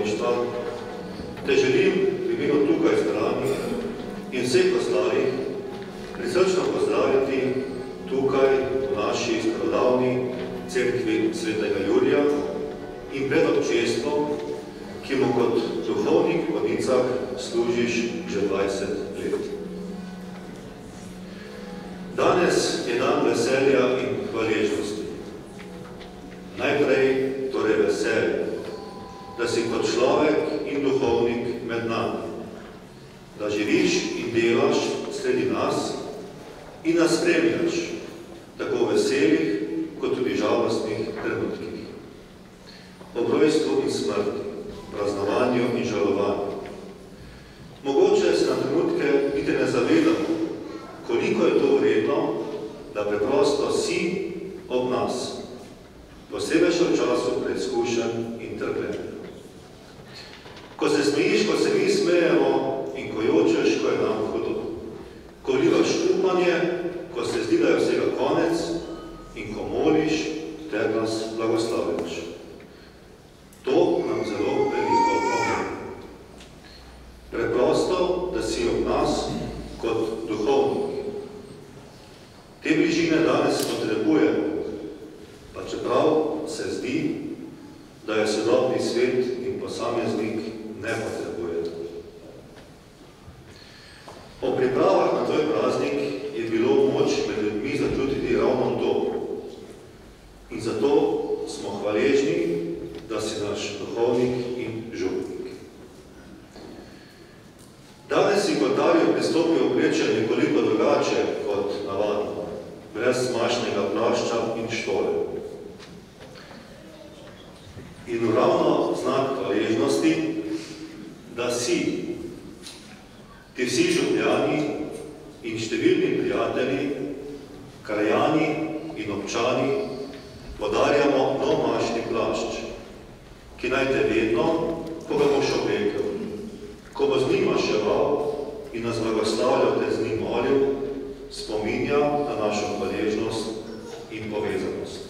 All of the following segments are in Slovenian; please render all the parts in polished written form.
duhovništva, te želim v imenu tukaj zbranih in vseh ostalih prisrčno pozdraviti tukaj v naši starodavni cerkvi svetega Jurija in pred občestvom, ki mu kot duhovnik v Vodicah služiš že 20 let. Danes je dan veselja in hvaležnosti. Najprej torej veselje, da si kot človek in duhovnik med nami, da živiš in delaš sredi nas in nas spremljaš tako v veselih kot tudi žalostnih trenutkih. Ob rojstvu in smrti, praznovanju in žalovanju. Mogoče se na trenutke niti ne zavedamo, koliko je to vredno, da preprosto si ob nas, posebej še v času preizkušenj in trpljenja. Ko se smejiš, ko se mi smejemo in ko jočeš, ko je nam hudo. Ko vlivaš upanje, ko se zdi, da je vsega konec in ko moliš, ter nas blagoslavljaš. To nam zelo veliko pomeni. Preprosto, da si ob nas kot duhovnik. Te bližine danes potrebujemo, pa čeprav se zdi, da je sodobni svet in posameznik ne potrebuje. O pripravah na tvoj praznik je bilo moč med ljudmi začutiti ravno to. In zato smo hvaležni, da si naš duhovnik in župnik. Danes si kot Darjo pristopil oblečen nekoliko drugače kot navadno, brez smašnega plašča in štole. In ravno znak hvaležnosti, da si, ti vsi župljani in številni prijatelji, krajani in občani podarjamo nov mašni plašč, ki naj te vedno, ko ga boš oblekel, ko bo z njim maševal in nas blagoslavljal ter z njim molil, spominja na našo hvaležnost in povezanost.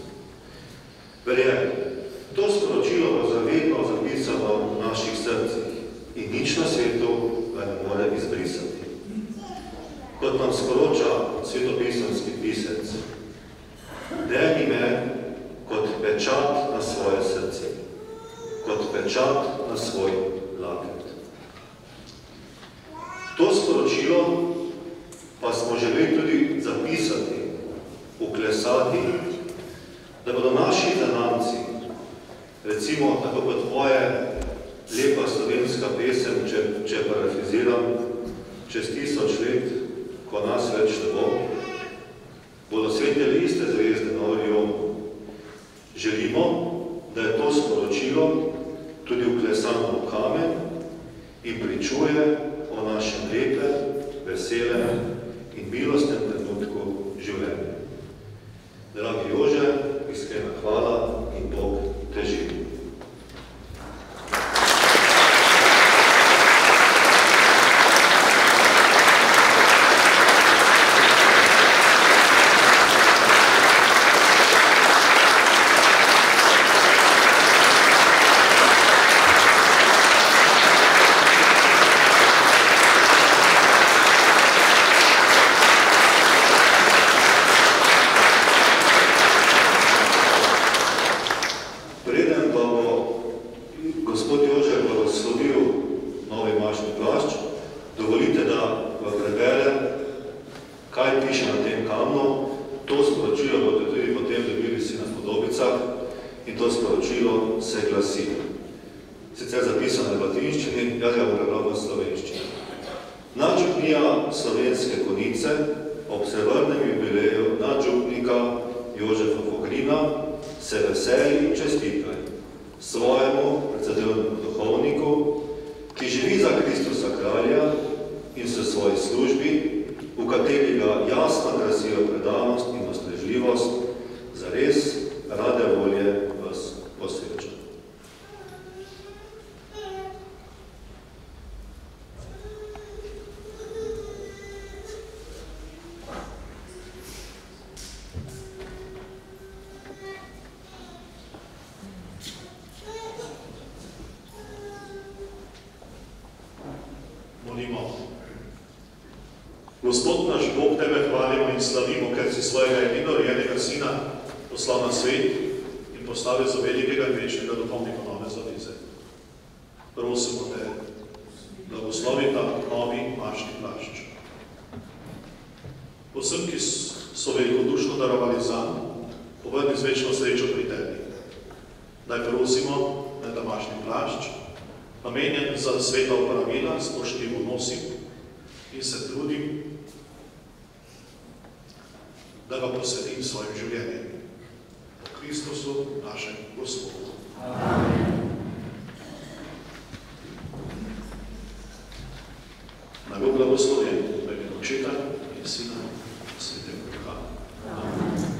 Verjemi, to sporočilo bo zavedno zapisano v naših srcih in nič na svetu ga ne more izbrisati. Kot nam sporoča svetopisemski pisec, deni me kot pečat na svoje srce, kot pečat na svoj laket. To sporočilo pa smo želeli tudi zapisati, uklesati, da bodo naši zanamci, recimo tako kot tvoje lepa slovenska pesem, če parafraziram, čez 1000 let, ko nas več ne bo, bodo svetili iste zvezde na Orionu. Želimo, da je to sporočilo tudi uklesano v kamen in pričuje o našem lepem, veselem in milostnem trenutku življenja. Dragi Jože, iskrena hvala in Bog te živi. Molimo. Gospod naš Bog, Tebe hvalimo in slavimo, ker si svojega edinorojenega Sina poslal na svet in postavil za velikega in večnega duhovnika nove zaveze. Prosimo Te, blagoslovi ta novi mašni plašč. Vsem, ki so velikodušno darovali zanj, povrni z večno srečo pri Tebi. Daj prosimo, da ta mašni plašč, namenjen za sveta opravila, spoštljivo nosim in se trudim, da ga posvetim svojim življenjem. Po Kristusu, našem Gospodu. Amen. Naj bo blagoslovljen v imenu Očeta in Sina in Svetega Duha. Amen.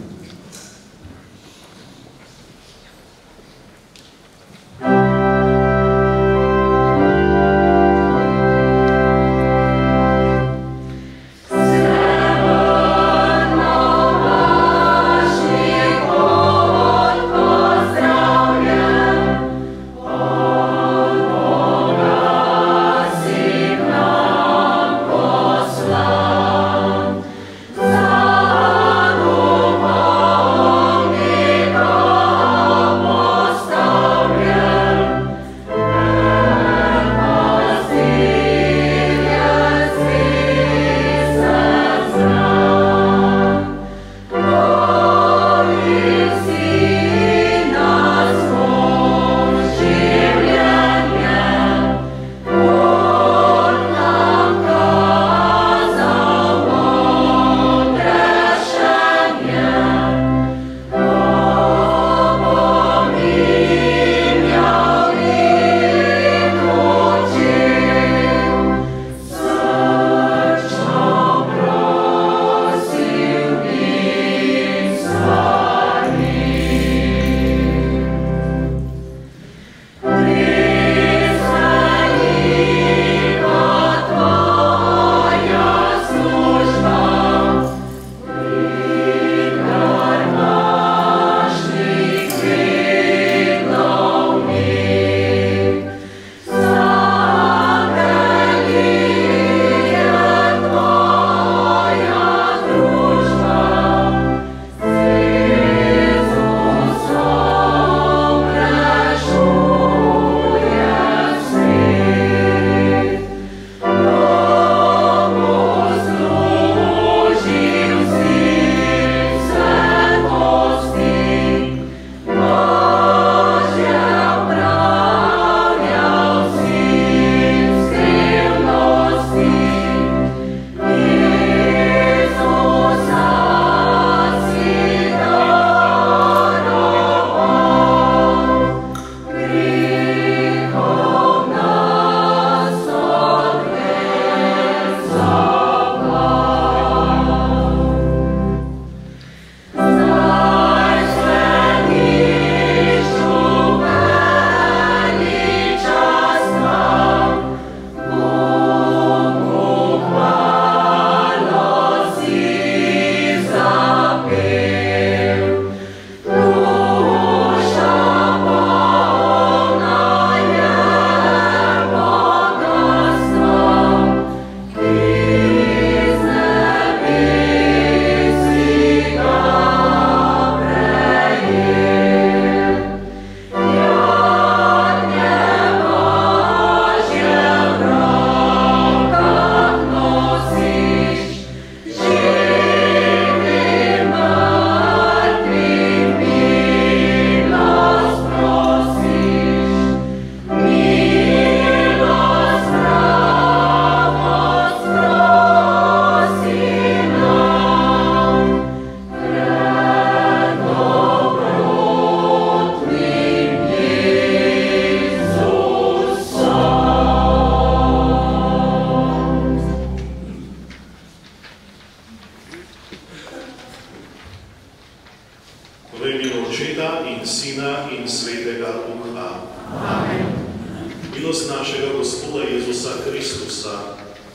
milost našega Gospoda Jezusa Kristusa,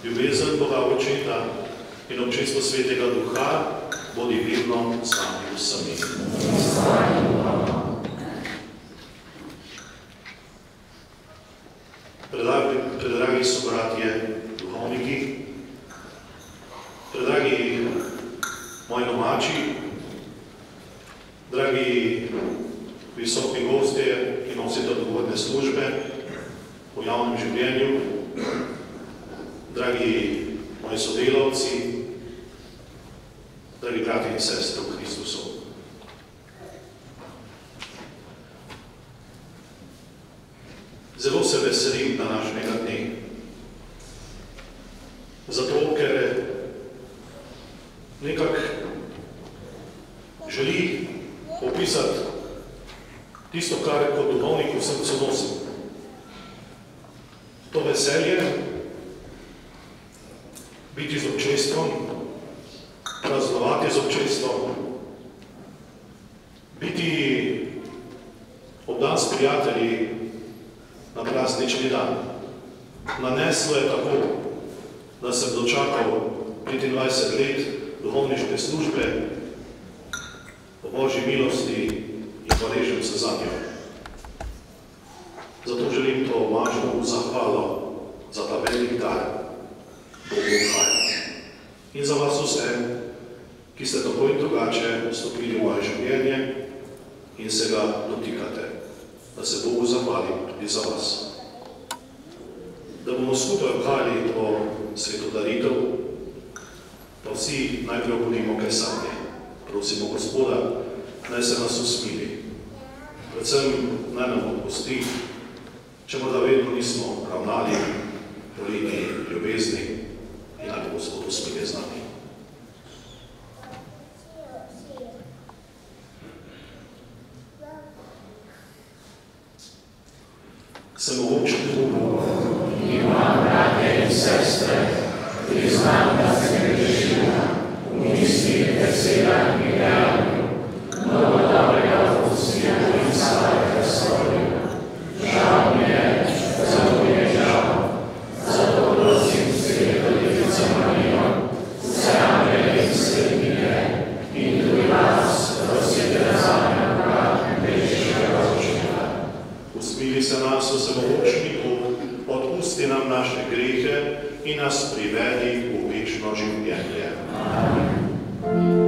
ljubezen Boga Očeta in občinstvo Svetega Duha bodi vedno z vami vsemi. Predragi so bratje, duhovni duhovniki, predragi moji domači, dragi visoki gostje, ki nosite odgovorne službe v javnem življenju, dragi moji sodelavci, dragi brati in sestre v Kristusu. Zelo se veselim današnjega dne, zato ker nekako želi opisati tisto, kar kot duhovnik v srcu nosim. To veselje, biti z občestvom, praznovati z občestvom, biti obdan s prijatelji na praznični dan. Naneslo je tako, da sem dočakal 25 let duhovniške službe po Božji milosti in hvaležem se za njo. Zato želim to važno zahvalo za ta velik dar Bogu ohajati. In za vas vse, ki ste tako in drugače vstopili v moje življenje in se ga dotikate, da se Bogu zahvalim tudi za vas. Da bomo skupaj obhajali to svetodaritev, pa vsi najprej obudimo kaj sanje. Prosimo Gospoda, naj se nas usmili. Predvsem naj nam odpusti, če morda vedno nismo ravnali po liniji ljubezni in naj bo Gospod usmilje z nami. Vsemogočni Bog, imam brate in sestre, priznam, da sem grešila, v mislih, besedah in dejanju, mnogo dobrega opustila in slabega storila. Žal mi je, zato mi je žal, zato prosim Sveto Devico Marijo, vse angele in svetnike in tudi vas, prosite zame v bratnem grešega očeta. usmili se nas vsemogočni Bog, odpusti nam naše grehe in nas privedi v večno življenje. Amen. Christus,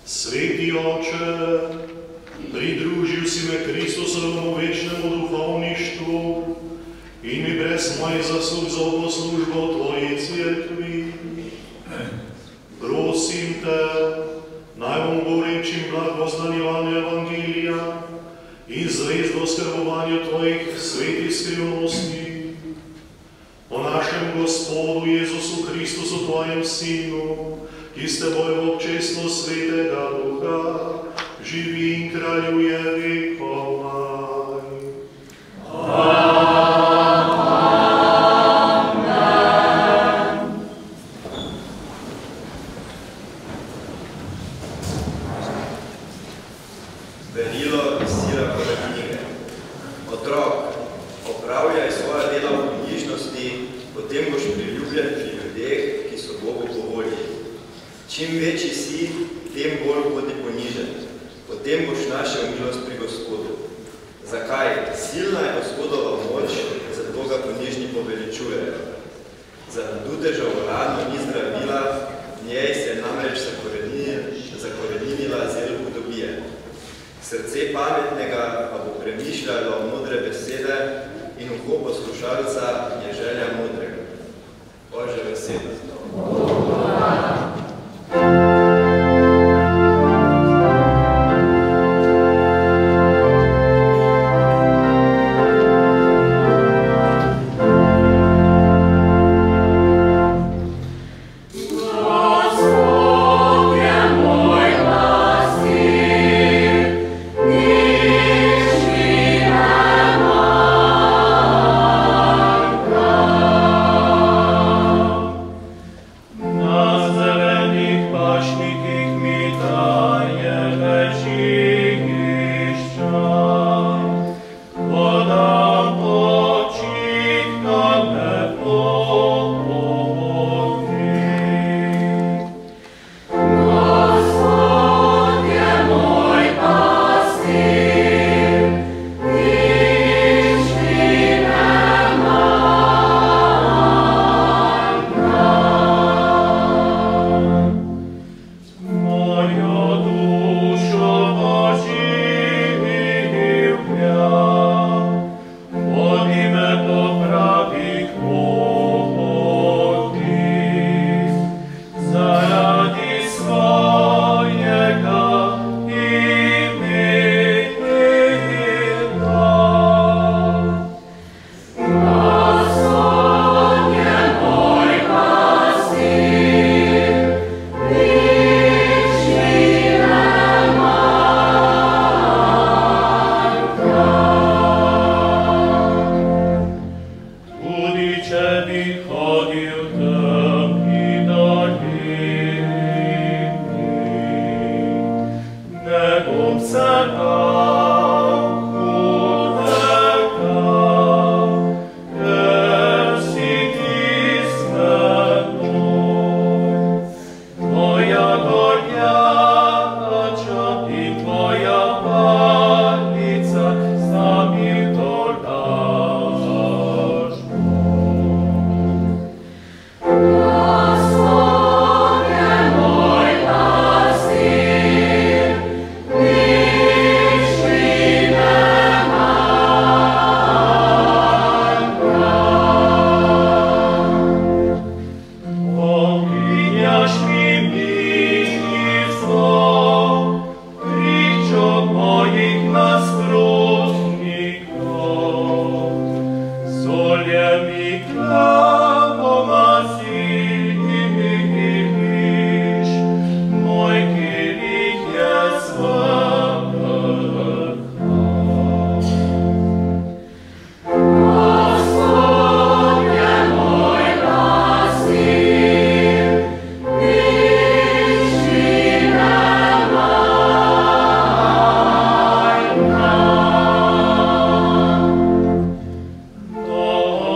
Sveti Oče, pridružil si me Kristusovemu večnemu duhovništvu in mi brez mojih zaslug zovno službo v Tvoji cerkvi. Prosim Te, naj bom govorečim blagoznanjevanje Evangelija in zvezdo skrbovanju Tvojih svetih skrivnosti. O našem Gospodu Jezusu Kristusu, Tvojem Sinu, ki s Teboj v občestvu Svetega Duha, živi in kraljuje vekomaj. Berilo iz sila prve knjige. Otrok, opravljaj svoje delo v knjižnosti, potem boš priljubljen pri ljudeh, ki so Bogu po volji. Čim večji si, tem bolj bodi ponižen. Potem boš našel milost pri Gospodu. Zakaj? Silna je Gospodova moč, zato ga ponižni poveličujejo. Za nadutežo vladno ni zdravila, v njej se je namreč zakoreninila zel hudobije. Srce pametnega pa bo premišljalo modre besede in uho poslušalca je želja modrega. Božja beseda.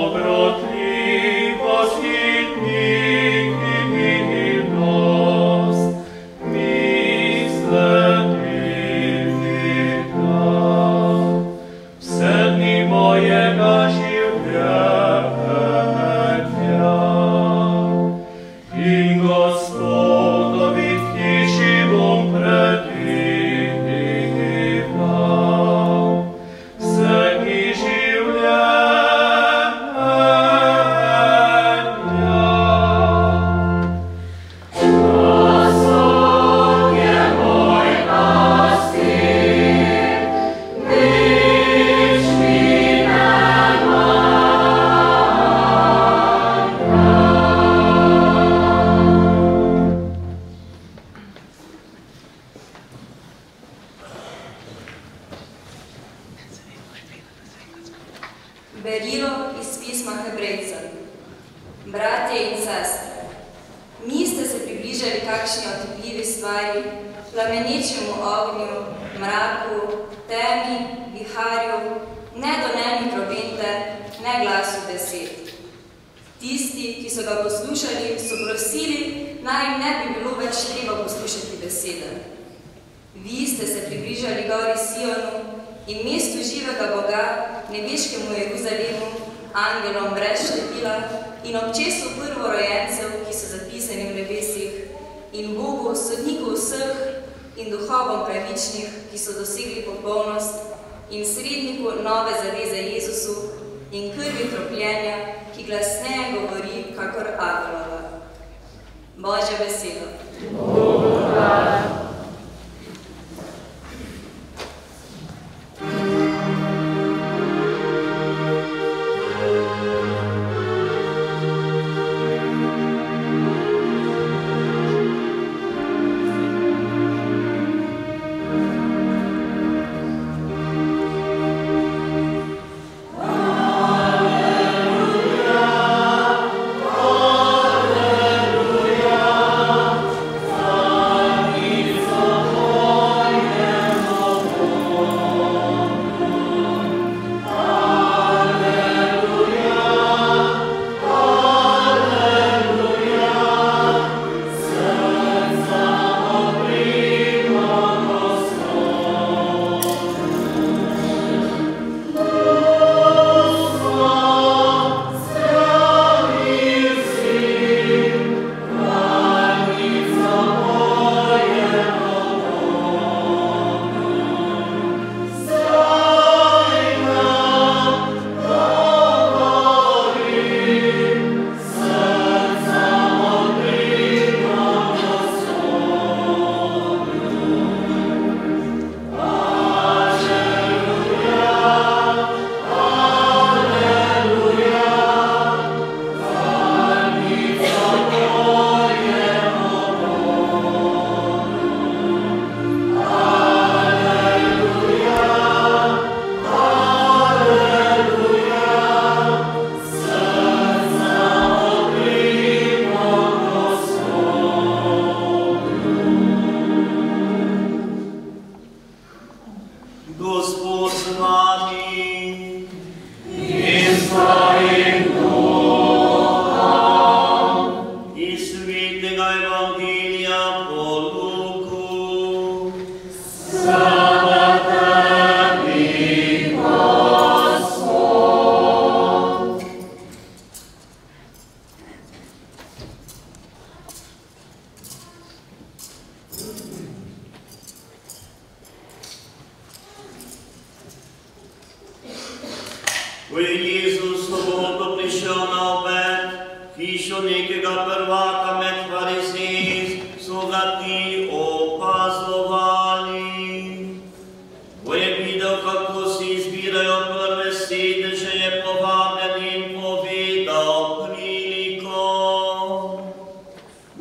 Dobrotliwy Bratje in sestre, niste se približali kakšni otipljivi stvari, plamenečemu ognju, mraku, temi, viharju, ne do nemi trobente, ne glasu besed. Tisti, ki so ga poslušali, so prosili, naj jim ne bi bilo več treba poslušati besede. Vi ste se približali gori Sionu in mestu živega Boga, nebeškemu Jeruzalemu, angelom brez števila in občesu prvorojencev, ki so zapisani v nebesih, in Bogu, sodniku vseh, in duhovom pravičnih, ki so dosegli popolnost, in sredniku nove zaveze Jezusu, in krvi tropljenja, ki glasneje govori, kakor Abelova. Božja beseda. Bogu hvala. Ko je Jezus v soboto prišel na obed, hišo nekega prvaka med farizeji, so ga ti opazovali. Ko je videl, kako si izbirajo prve sedeže, je povabljen in povedal priliko.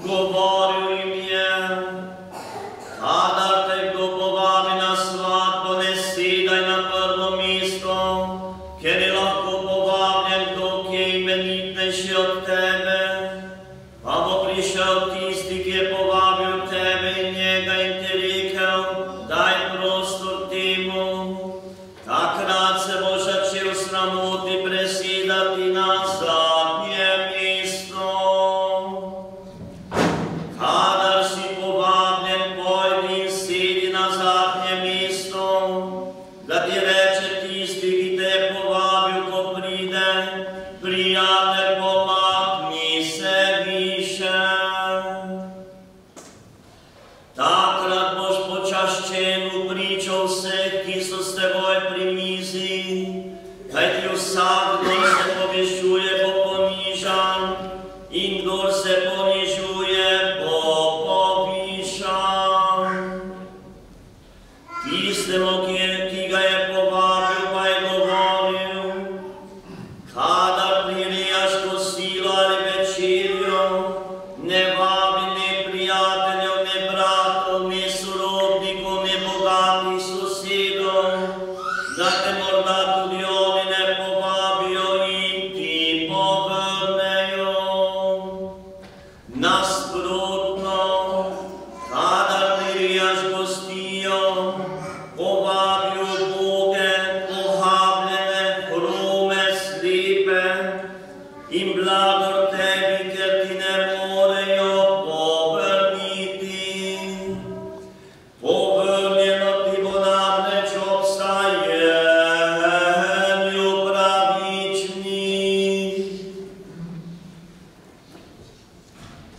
Govoril jim je, kadar te kdo povabi na svatbo, ne sedaj na prvo mesto, ker je lahko povabljen kdo, ki je imenitnejši od tebe, pa bo prišel tisti, ki je povabil tebe in njega in ti rekel, daj prostor temu. Takrat se boš začel sramoti presedati na zadnje mesto. Kadar si povabljen, pojdi in sedi na zadnje mesto, da ti reče tisti, ki te je povabil, ko pride, prijatelj, pomakni se više. Takrat boš počaščen v pričo vseh, ki so s teboj pri mizi, kajti vsak, kdor se povišuje, bo ponižan, in kdor se ponižuje, bo povišan. Tistemu, ki ga je povabil, pa je govoril, kadar prirejaš kosilo, in blagor tebi, ker ti ne morejo povrniti. Povrnjeno ti bo namreč obstajenju pravičnih.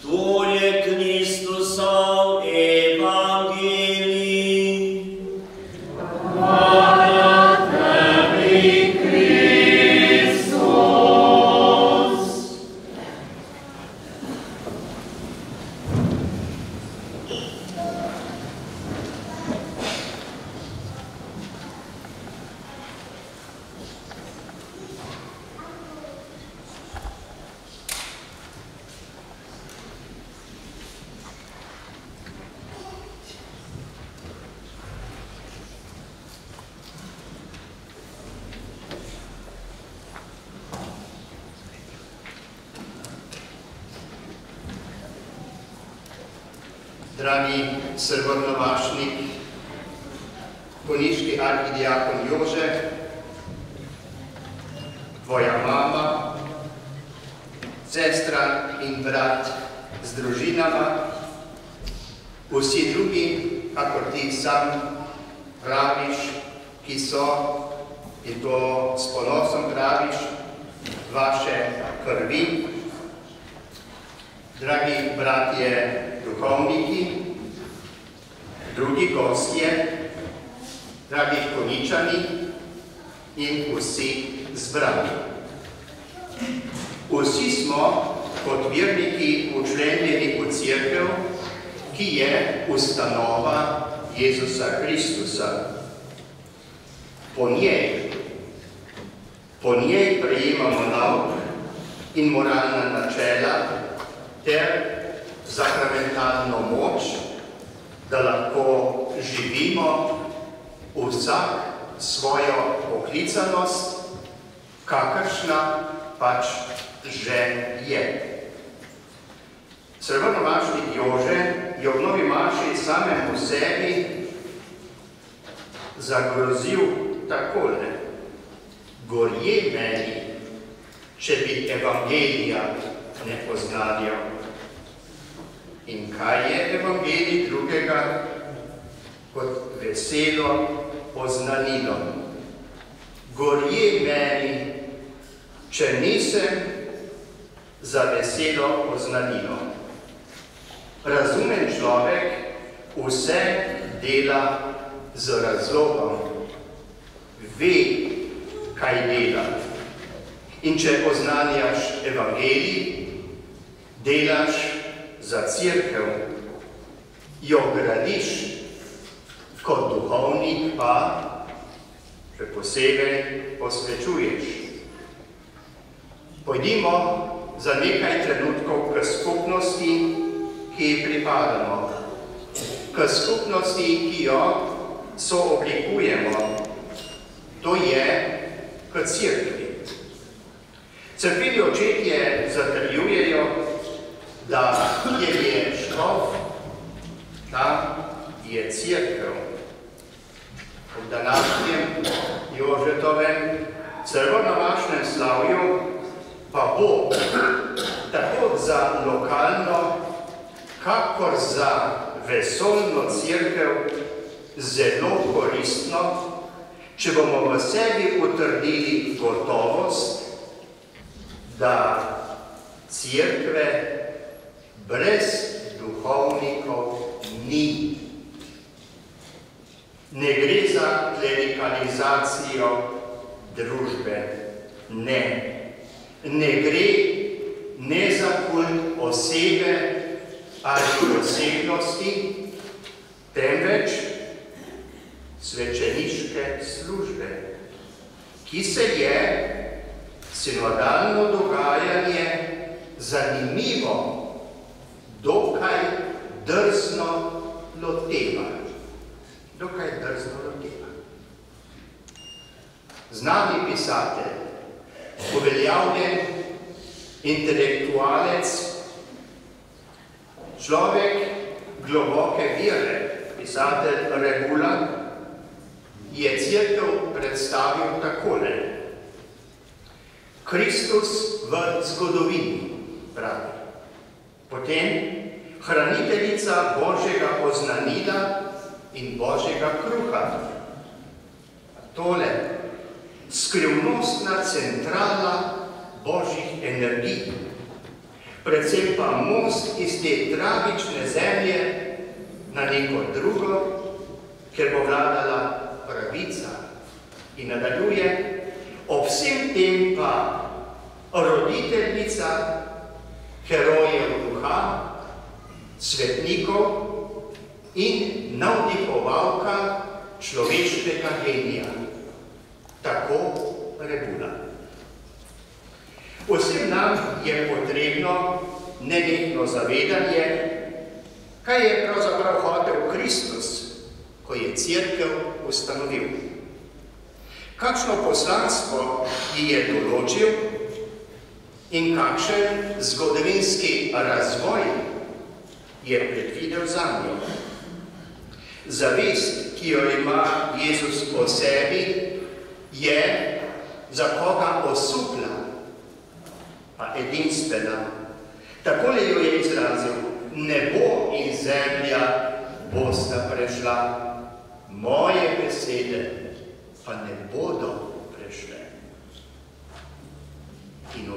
To je Kristusov evangelij. Dragi srbonovašnik, konjiški arhidiakon Jože, tvoja mama, sestra in brat z družinama, vsi drugi, kakor ti sam praviš, ki so, in to s ponosom praviš, vaše krvi. Dragi bratje duhovniki, drugi gostje, dragi konjičani in vsi zbrani. Vsi smo kot verniki včlenjeni v cerkev, ki je ustanova Jezusa Kristusa. Po njej prejemamo nauk in moralna načela ter sakramentalno moč, da lahko živimo vsak svojo poklicanost, kakršna pač že je. Srbonovašnik Jože je v novi maši samemu sebi zagrozil takole: gorje meni, če bi evangelija ne poznalijo. In kaj je evangelij drugega kot veselo oznanilo? Gorje meni, če nisem za veselo oznanilo. Razumen človek vse dela z razlogom, ve, kaj dela. In če oznanjaš evangelij, delaš za cerkev, jo gradiš, kot duhovnik pa še posebej posvečuješ. Pojdimo za nekaj trenutkov k skupnosti, ki ji pripadamo, k skupnosti, ki jo sooblikujemo, to je k cerkvi. Cerkveni očetje zatrjujejo, da kjer je škof, tam je cerkev. V današnjem Jožetovem srbonovašnem slavju pa bo tako za lokalno, kakor za vesoljno cerkev zelo koristno, če bomo v sebi utrdili gotovost, da cerkve brez duhovnikov ni. Ne gre za klerikalizacijo družbe, ne. Ne gre ne za kult osebe ali osebnosti, temveč svečeniške službe, ki se je sinodalno dogajanje zanimivo, dokaj drzno loteva. Znani pisatelj, uveljavljen intelektualec, človek globoke vere, pisatelj Regula, je cerkev predstavil takole: Kristus v zgodovini, pravi. Potem hraniteljica Božjega oznanila in Božjega kruha. Tole, skrivnostna centrala Božjih energij, predvsem pa most iz te tragične zemlje na neko drugo, ker bo vladala pravica. In nadaljuje, ob vsem tem pa roditeljica herojev duha, svetnikov in navdihovalka človeškega genija, tako Rebula. Vsem nam je potrebno nenehno zavedanje, kaj je pravzaprav hotel Kristus, ko je cerkev ustanovil. Kakšno poslanstvo ji je določil in kakšen zgodovinski razvoj je predvidel zanjo. Zavest, ki jo ima Jezus o sebi, je za koga osupla, pa edinstvena. Takole jo je izrazil: nebo in zemlja bosta prešla, moje besede pa ne bodo prešle. In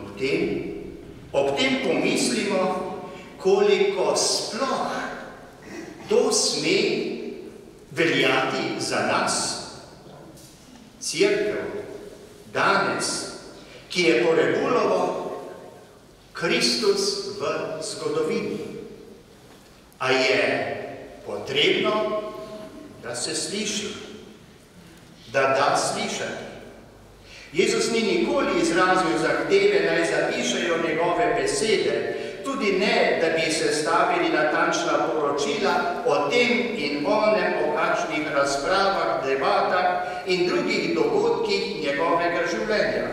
ob tem pomislimo, koliko sploh to sme veljati za nas, cerkev, danes, ki je po Rebulovo Kristus v zgodovini. A je potrebno, da se sliši, da da slišati. Jezus ni nikoli izrazil zahteve, naj zapišejo njegove besede, tudi ne, da bi se stavili natančna poročila o tem in onem, o kakšnih razpravah, debatah in drugih dogodkih njegovega življenja.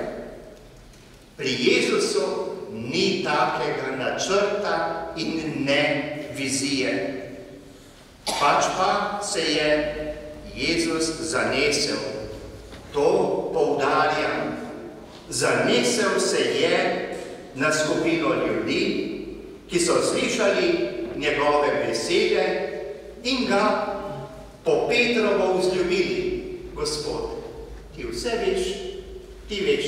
Pri Jezusu ni takega načrta in ne vizije. Pač pa se je Jezus zanesel, to poudarjam, zanesel se je na skupino ljudi, ki so slišali njegove besede in ga po Petrovo vzljubili. Gospod, ti vse veš, ti veš,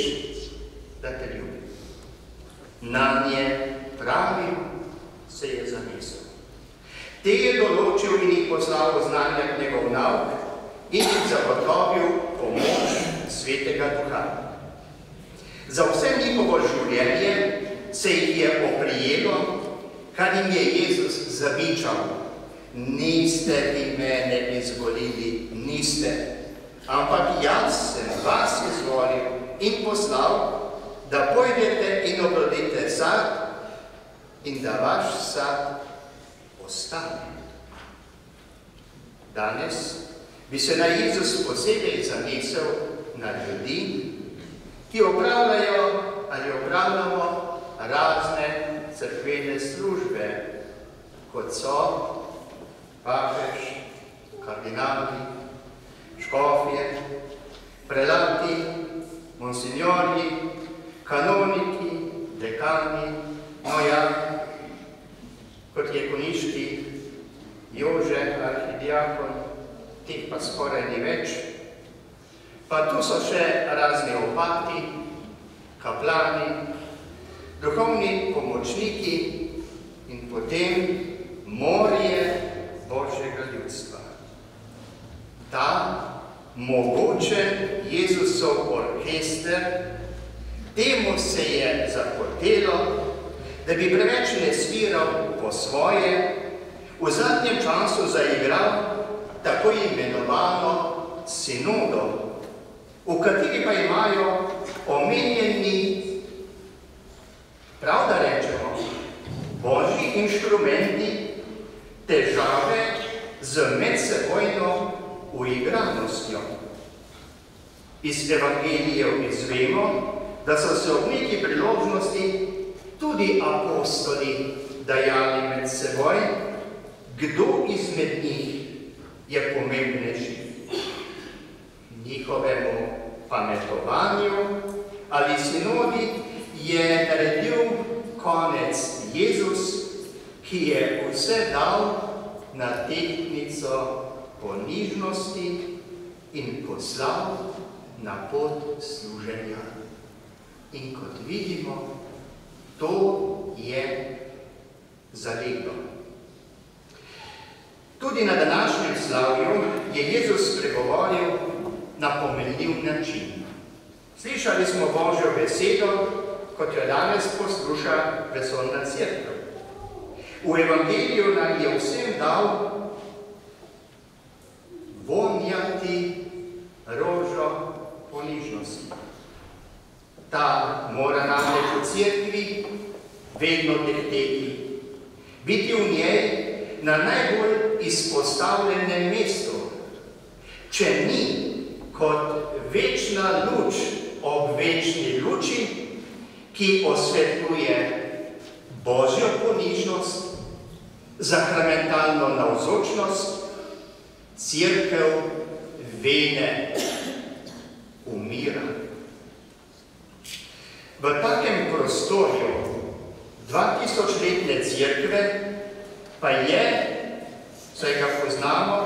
da te ljubim. Nanje pravim se je zanesel. Te je določil in jih poslal oznanjati njegov nauk in jih zagotovil pomoč Svetega Duha. Za vse njihovo življenje se jih je oprijelo, kar jim je Jezus zabičal. Niste vi mene izvolili, niste, ampak jaz sem vas izvolil in poslal, da pojdete in oplodite sad in da vaš sad ostane. Danes bi se na Jezus posebej zanesel na ljudi, ki opravljajo ali opravljamo razne cerkvene službe, kot so papež, kardinali, škofje, prelati, monsinjorji, kanoniki, dekani, nojaki, kot je koniški Jože, arhidiakon, teh pa skoraj ni več. Pa tu so še razni opati, kaplani, duhovni pomočniki in potem morje Božjega ljudstva. Ta mogočen Jezusov orkester, temu se je zahotelo, da bi preveč ne sviral po svoje, v zadnjem času zaigral tako imenovano sinodo, v kateri pa imajo omenjeni, prav da rečemo, božji inštrumenti težave z medsebojno uigranostjo. Iz evangelijev izvemo, da so se ob neki priložnosti tudi apostoli dajali med seboj, kdo izmed njih je pomembnejši. Njihovemu pametovanju ali sinodi je naredil konec Jezus, ki je vse dal na tehtnico ponižnosti in poslal na pot služenja. In kot vidimo, to je zaleglo. Tudi na današnjem slavju je Jezus spregovoril na pomenljiv način. Slišali smo Božjo besedo, kot jo danes posluša vesoljna cerkev. V Evangeliju nam je vsem dal vonjati rožo ponižnosti. Ta mora namreč v cerkvi vedno tehteti, biti v njej na najbolj izpostavljenem mestu. Če ni kot večna luč ob večni luči, ki osvetljuje Božjo ponižnost, sakramentalno navzočnost, cerkev vene umira. V takem prostorju 2000-letne cerkve pa je, saj ga poznamo,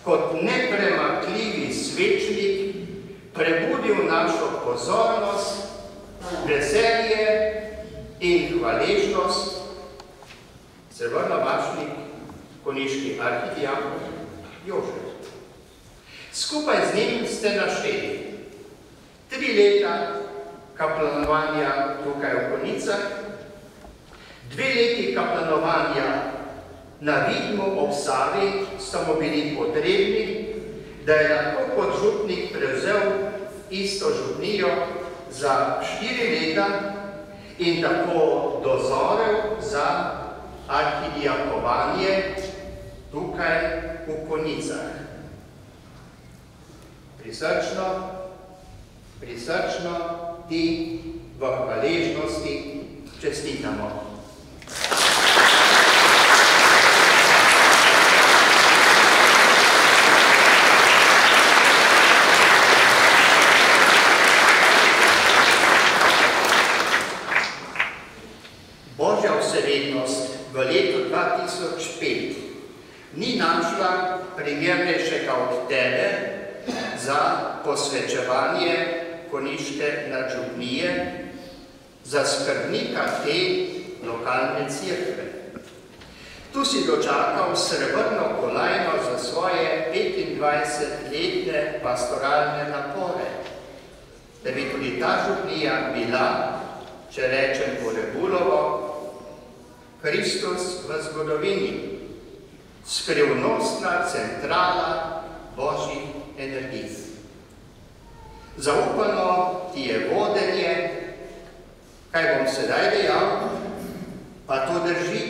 kot nepremakljivi svečnik prebudil našo pozornost, veselje in hvaležnost, severnavašnik, konjiški arhidiakon Jožef. Skupaj z njim ste našteli 3 leta kaplanovanja tukaj v Konjicah, 2 leti kaplanovanja na Vidmu ob Savi so mu bili potrebni, da je lahko kot župnik prevzel isto župnijo za 4 leta in tako dozorel za arhidiakovanje tukaj v Konjicah. Prisrčno ti v hvaležnosti čestitamo. Božja vsevednost v letu 2005 ni našla primernejšega od tebe za posvečevanje konjiške nadžupnije, za skrbnika te lokalne cerkve. Tu si dočakal srebrno kolajno za svoje 25-letne pastoralne napore, da bi tudi ta župnija bila, če rečem po Rebulovo, Kristus v zgodovini, skrivnostna centrala Božjih energij. Zaupano ti je vodenje, kaj bom sedaj dejal, pa to drži,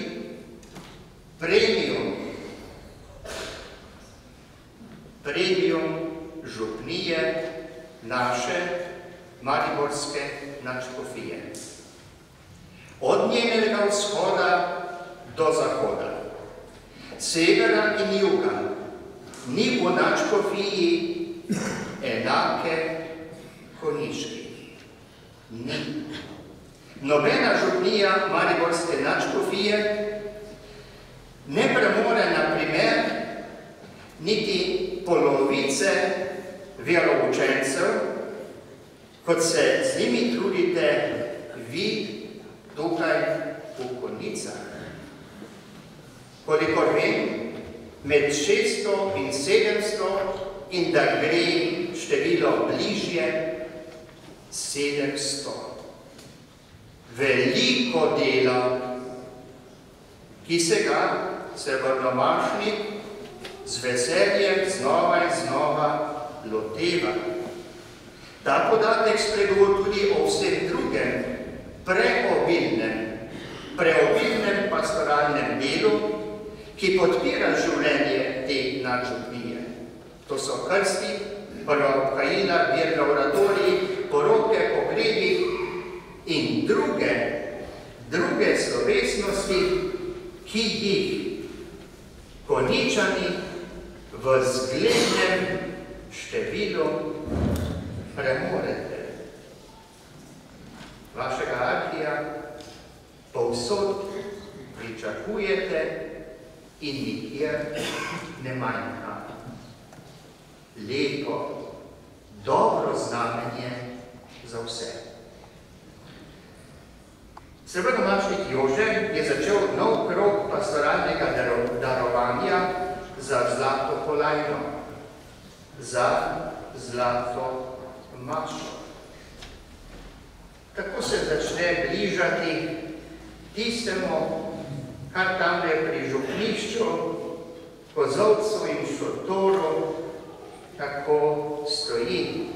premium župnije naše mariborske nadškofije. Od njenega vzhoda do zahoda, severa in juga, ni v nadškofiji enake konjiški. Ni. Nobena župnija mariborske nadškofije ne premore, na primer, niti polovice veroučencev, kot se z njimi trudite vi tukaj v Konjicah. Kolikor vem, med 600 in 700 in da gre število bližje 700. Veliko dela, ki se ga srebrnomašnik z veseljem znova in znova loteva. Ta podatek spregovori tudi o vsem drugem, preobilnem pastoralnem delu, ki podpira življenje te nadžupnije. To so krsti, prva obhajila, verna oratoriji, poroke, pogrebi in druge slovesnosti, ki jih Konjičani v zglednem številu premorete. Vašega povsod pričakujete in nikjer ne manjka. Lepo, dobro znamenje za vse. Srebrnomačnik Jože je začel nov krog pastoralnega darovanja za zlato kolajno, za zlato mašo. Tako se začne bližati tistemu, kar tamle pri župnišču, kozolcu in šotoru tako stoji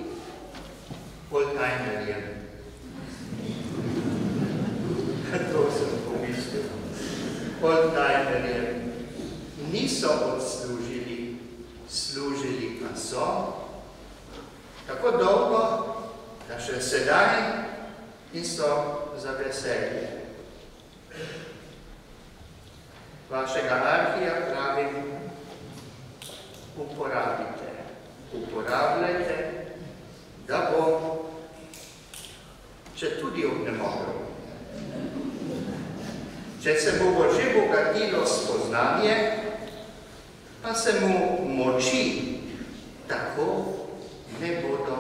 oldtimerjem. To sem pomislil. Oldtimerjem niso odslužili, služili pa so tako dolgo, da še sedaj in so za veselje. Vašega arhija pravim, uporabljajte, da bo, če tudi obnemogel. Če se bo že bogatilo spoznanje, pa se mu moči tako ne bodo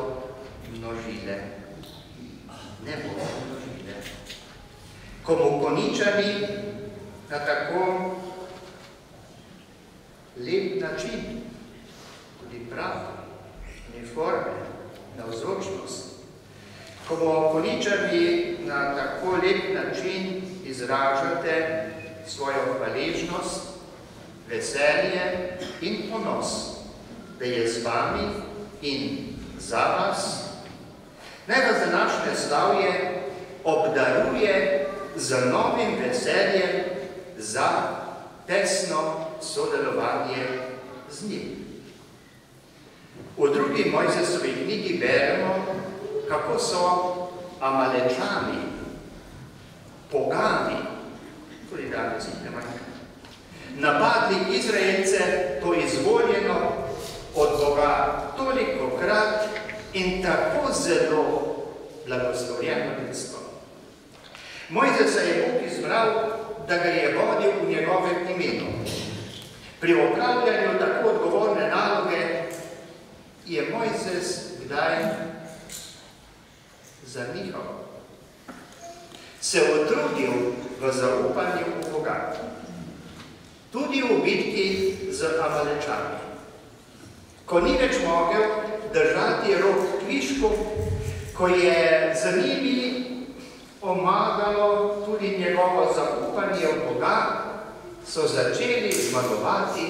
množile. Ne bodo množile. Ko mu Konjičani na tako lep način, tudi prav, uniforme, navzočnost, ko mu Konjičani na tako lep način izražate svojo hvaležnost, veselje in ponos, da je z vami in za vas, naj vas današnje slavje obdaruje z novim veseljem za tesno sodelovanje z njim. V drugi Mojzesovi knjigi beremo, kako so Amalečani, pogani, tudi danes jih ne manjka, napadli Izraelce, to izvoljeno od Boga tolikokrat in tako zelo blagoslovljeno ljudstvo. Mojzesa je Bog izbral, da ga je vodil v njegovem imenu. Pri opravljanju tako odgovorne naloge je Mojzes kdaj zanihal, se utrudil v zaupanju v Boga, tudi v bitki z Amalečani. Ko ni več mogel držati rok kvišku, ko je za njimi pomagalo tudi njegovo zaupanje v Boga, so začeli zmagovati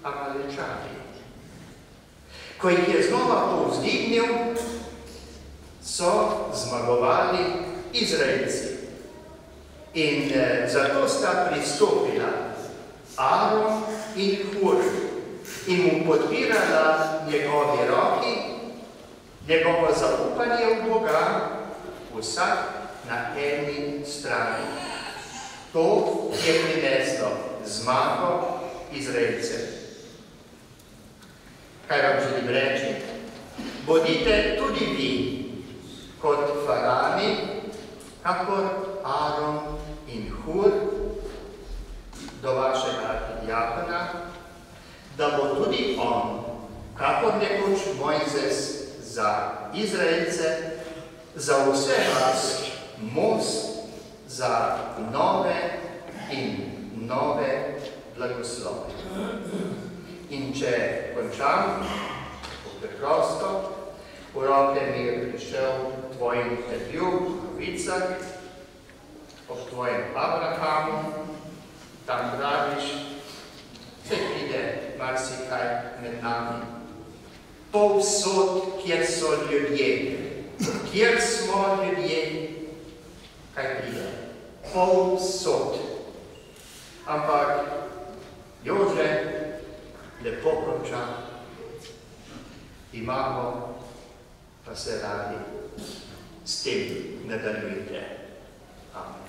Amalečani. Ko jih je znova povzdignil, so zmagovali Izraelci. In zato sta pristopila Aron in Hur in mu podpirala njegovi roki, njegovo zaupanje v Boga, vsak na eni strani. To je prineslo zmago Izraelcev. Kaj vam želim reči? Bodite tudi vi kot faraoni, kakor Aron in Hur do vašega arhidiakona, da bo tudi on, kakor nekoč Mojzes za Izraelce, za vse vas most za nove in nove blagoslove. In če končam, preprosto, v roke mi je prišel tvoj intervju v Novicah, ob tvojem Abrahamu, tam praviš, se pride marsikaj med nami. Povsod, kjer so ljudje, kjer smo ljudje, kaj pride? Povsod. Ampak Jože lepo konča, imamo pa se radi, s tem nadaljujte. Amen.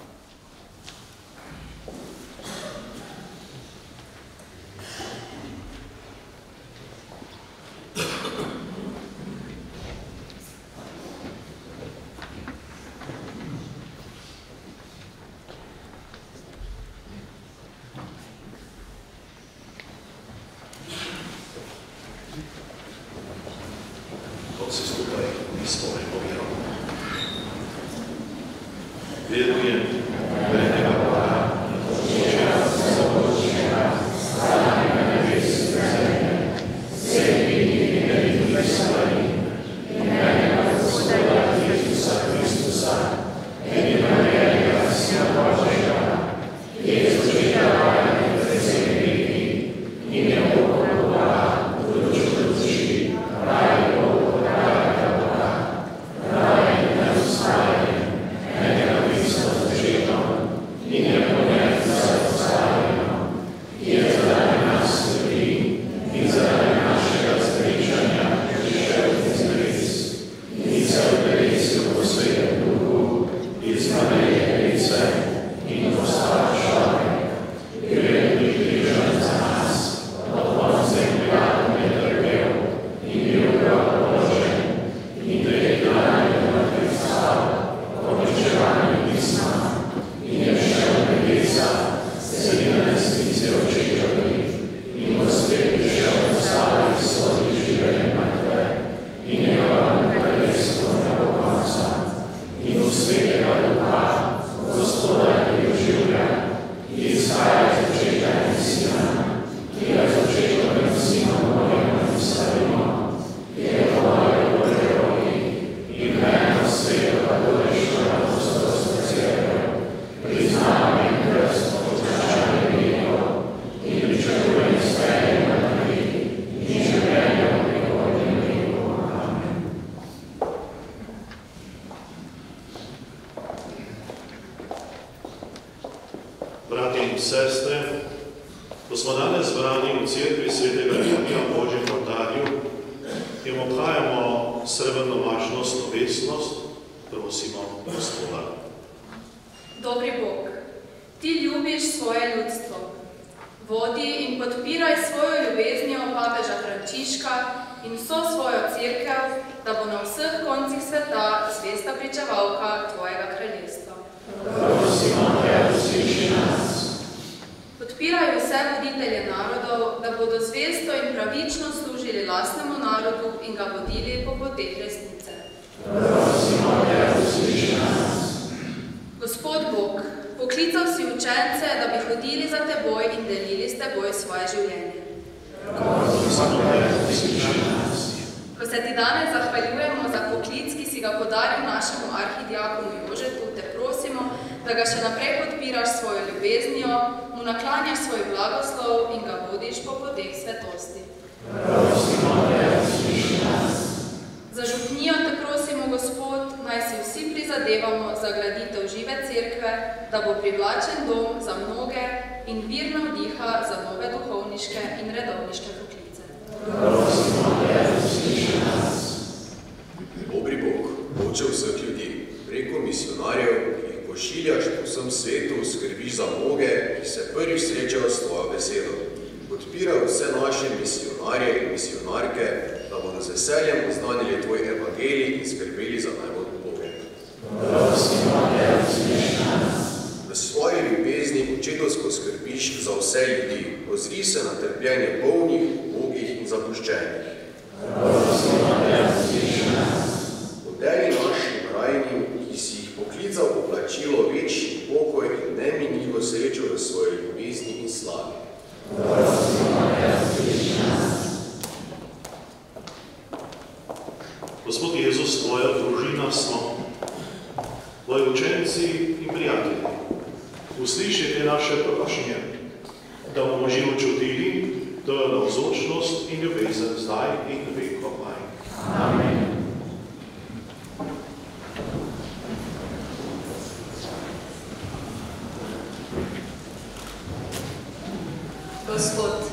Gospod,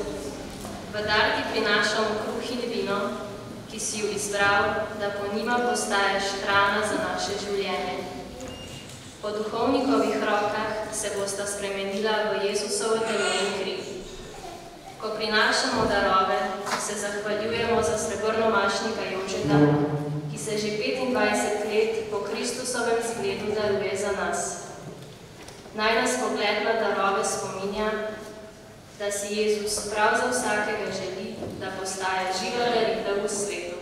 v dar ti prinašamo kruh in vino, ki si ju izbral, da po njima postaješ hrana za naše življenje. Po duhovnikovih rokah se bosta spremenila v Jezusovo telo in kri. Ko prinašamo darove, se zahvaljujemo za srebrnomašnika Jožeta, ki se že 25 let po Kristusovem zgledu daruje za nas. Naj nas pogled na darove spominja, da si Jezus prav za vsakega želi, da postaje živa daritev v svetu.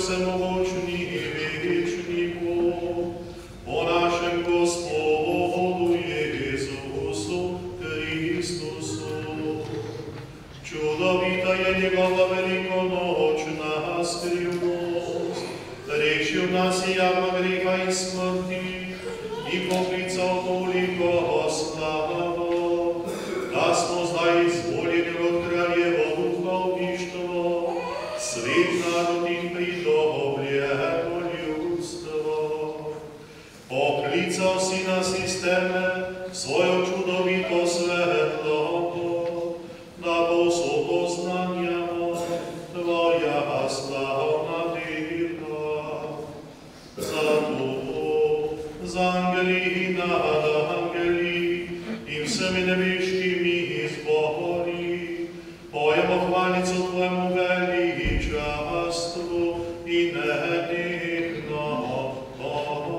vsemogočni i večni Bog, po našem Gospodu Jezusu Kristusu. Čudovita je njegova velikonočna skrivnost, rešil nas je jama greha i smrti i poklical toliko slavo, da smo zdaj izvoljeni od kraljevo duhovništvo, svet narod in pridobljeno ljudstvo. Poklical si nas iz teme svojo čudovito svetloto, da povsod poznanjamo tvoja slavna dela. Zato z angeli in nad angeli in vsemi nebeškimi zbori pojemo hvalico tvojemu veličastvu in nenehno pojemo.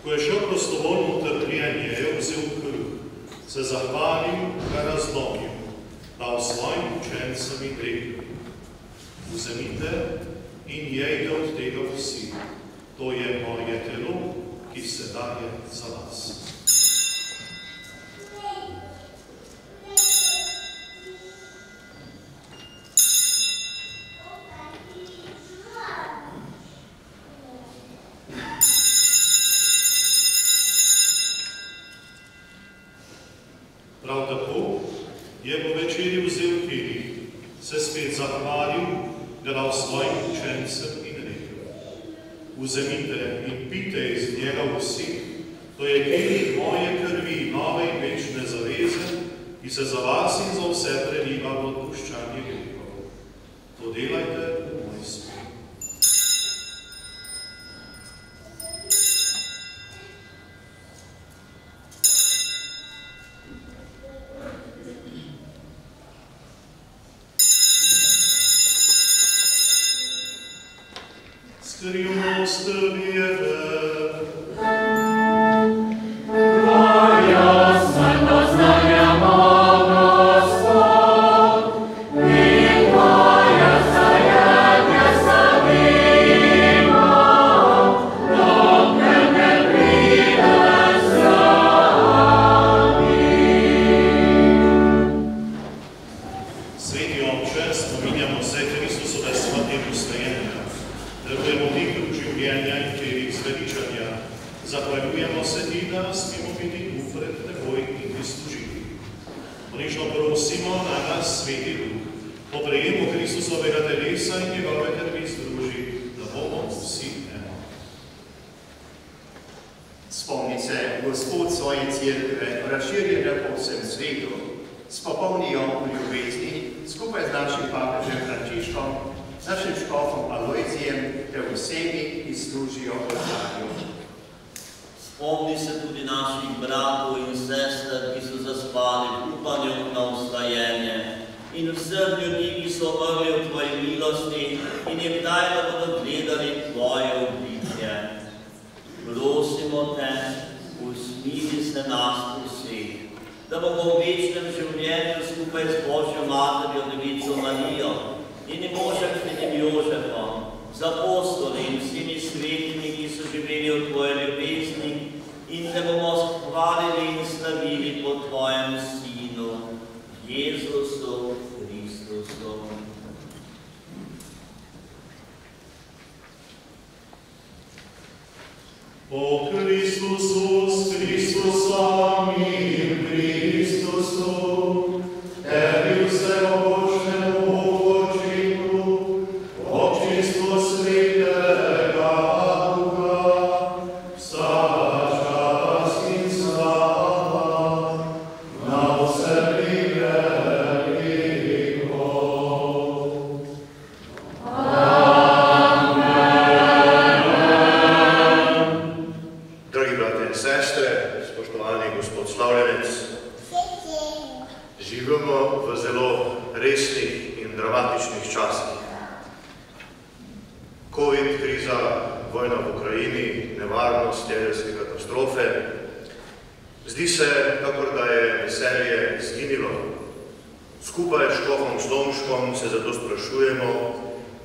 Ko je šel prostovoljno utrpljenje, je vzel kruh, se zahvalil, ga razlomil, dal svojim učencem in rekel: Vzemite in jejte od tega vsi, to je moje telo, ki se daje za vas. Prav tako je po večeri vzel kirih, se spet zahvalil, ga dal svojim učencem in rekel: Vzemite in pite iz njega vsi, To je kelih moje krvi, nove in večne zaveze, ki se za vas in za vse preliva v odpuščanje grehov. To delajte v moj spomin. Skrivnost vjere. Zahvaljujemo se ti, da nas smemo biti tu pred teboj in ti služiti. Ponižno prosimo na nas, Sveti Duh, po prejemu Kristusovega telesa in njegove krvi združi, da bomo vsi eno. Spomni se, Gospod svoje cerkve, razširjene po vsem svetu, s popolnijo ljubezni, skupaj z našim papežem Frančiškom, našim škofom Alojzijem, te vsemi, ki služijo oltarju. Spomni se tudi naših bratov in sester, ki so zaspali v upanju na vstajenje, in vseh ljudi, ki so umrli v tvoji milosti in jim daj, da bodo gledali tvoje obličje. Prosimo te, usmili se nas vseh, da bomo v večnem življenju skupaj z Božjo Materjo Devico Marijo in možem Svetim Jožefom, z apostoli in vsemi svetimi, ki so živeli v tvoje ljubezni, in te bomo hvalili in slavili po tvojem Sinu, Jezusu Kristusu. O Kristusu, s Kristusom in Kristusu, tebi vse obožnemu očinu, občinstvo Svetega Duha, vsa čast in slava, na vse živimo v zelo resnih in dramatičnih časih. Covid, kriza, vojna v Ukrajini, nevarnost jedrske katastrofe. Zdi se, kakor da je veselje izginilo. Skupaj s škofom Slomškom se zato sprašujemo,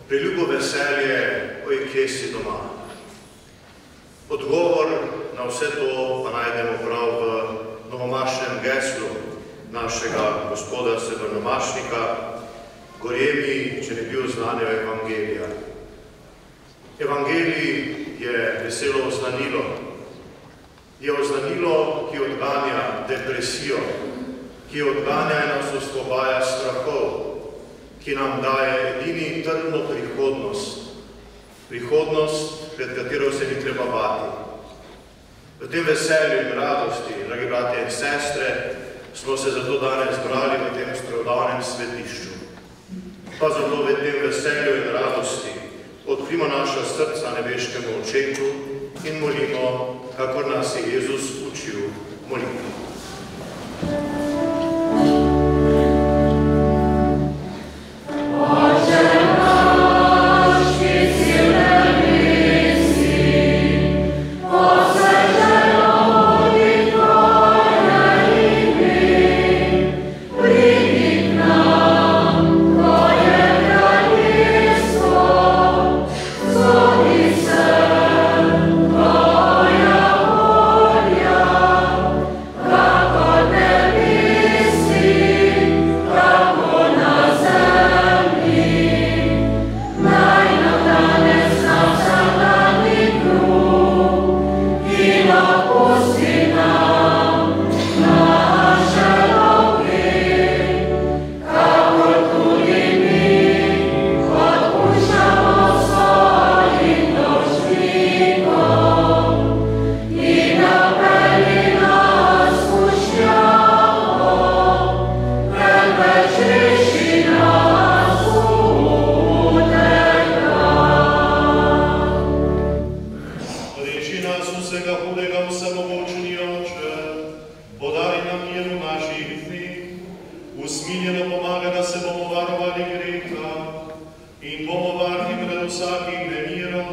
priljubo veselje, oj, kje si doma. Odgovor na vse to pa najdemo prav v novomašnem geslu našega gospoda Severnomašnika, gorjemi, če ne bi oznanil Evangelija. Evangelij je veselo oznanilo. Je oznanilo, ki odganja depresijo, ki odganja in nas osvobaja strahov, ki nam daje edini trdno prihodnost. Prihodnost, pred katero se ni treba bati. V tem veselju in radosti, dragi bratje in sestre, smo se zato danes zbrali v tem starodavnem svetišču. Pa zato v tem veselju in radosti odkrimo naša srca nebeškemu Očetu in molimo, kakor nas je Jezus učil moliti. Oh usmiljeno pomaga, da se bomo varovali greha in bomo varni pred vsakim nemirom,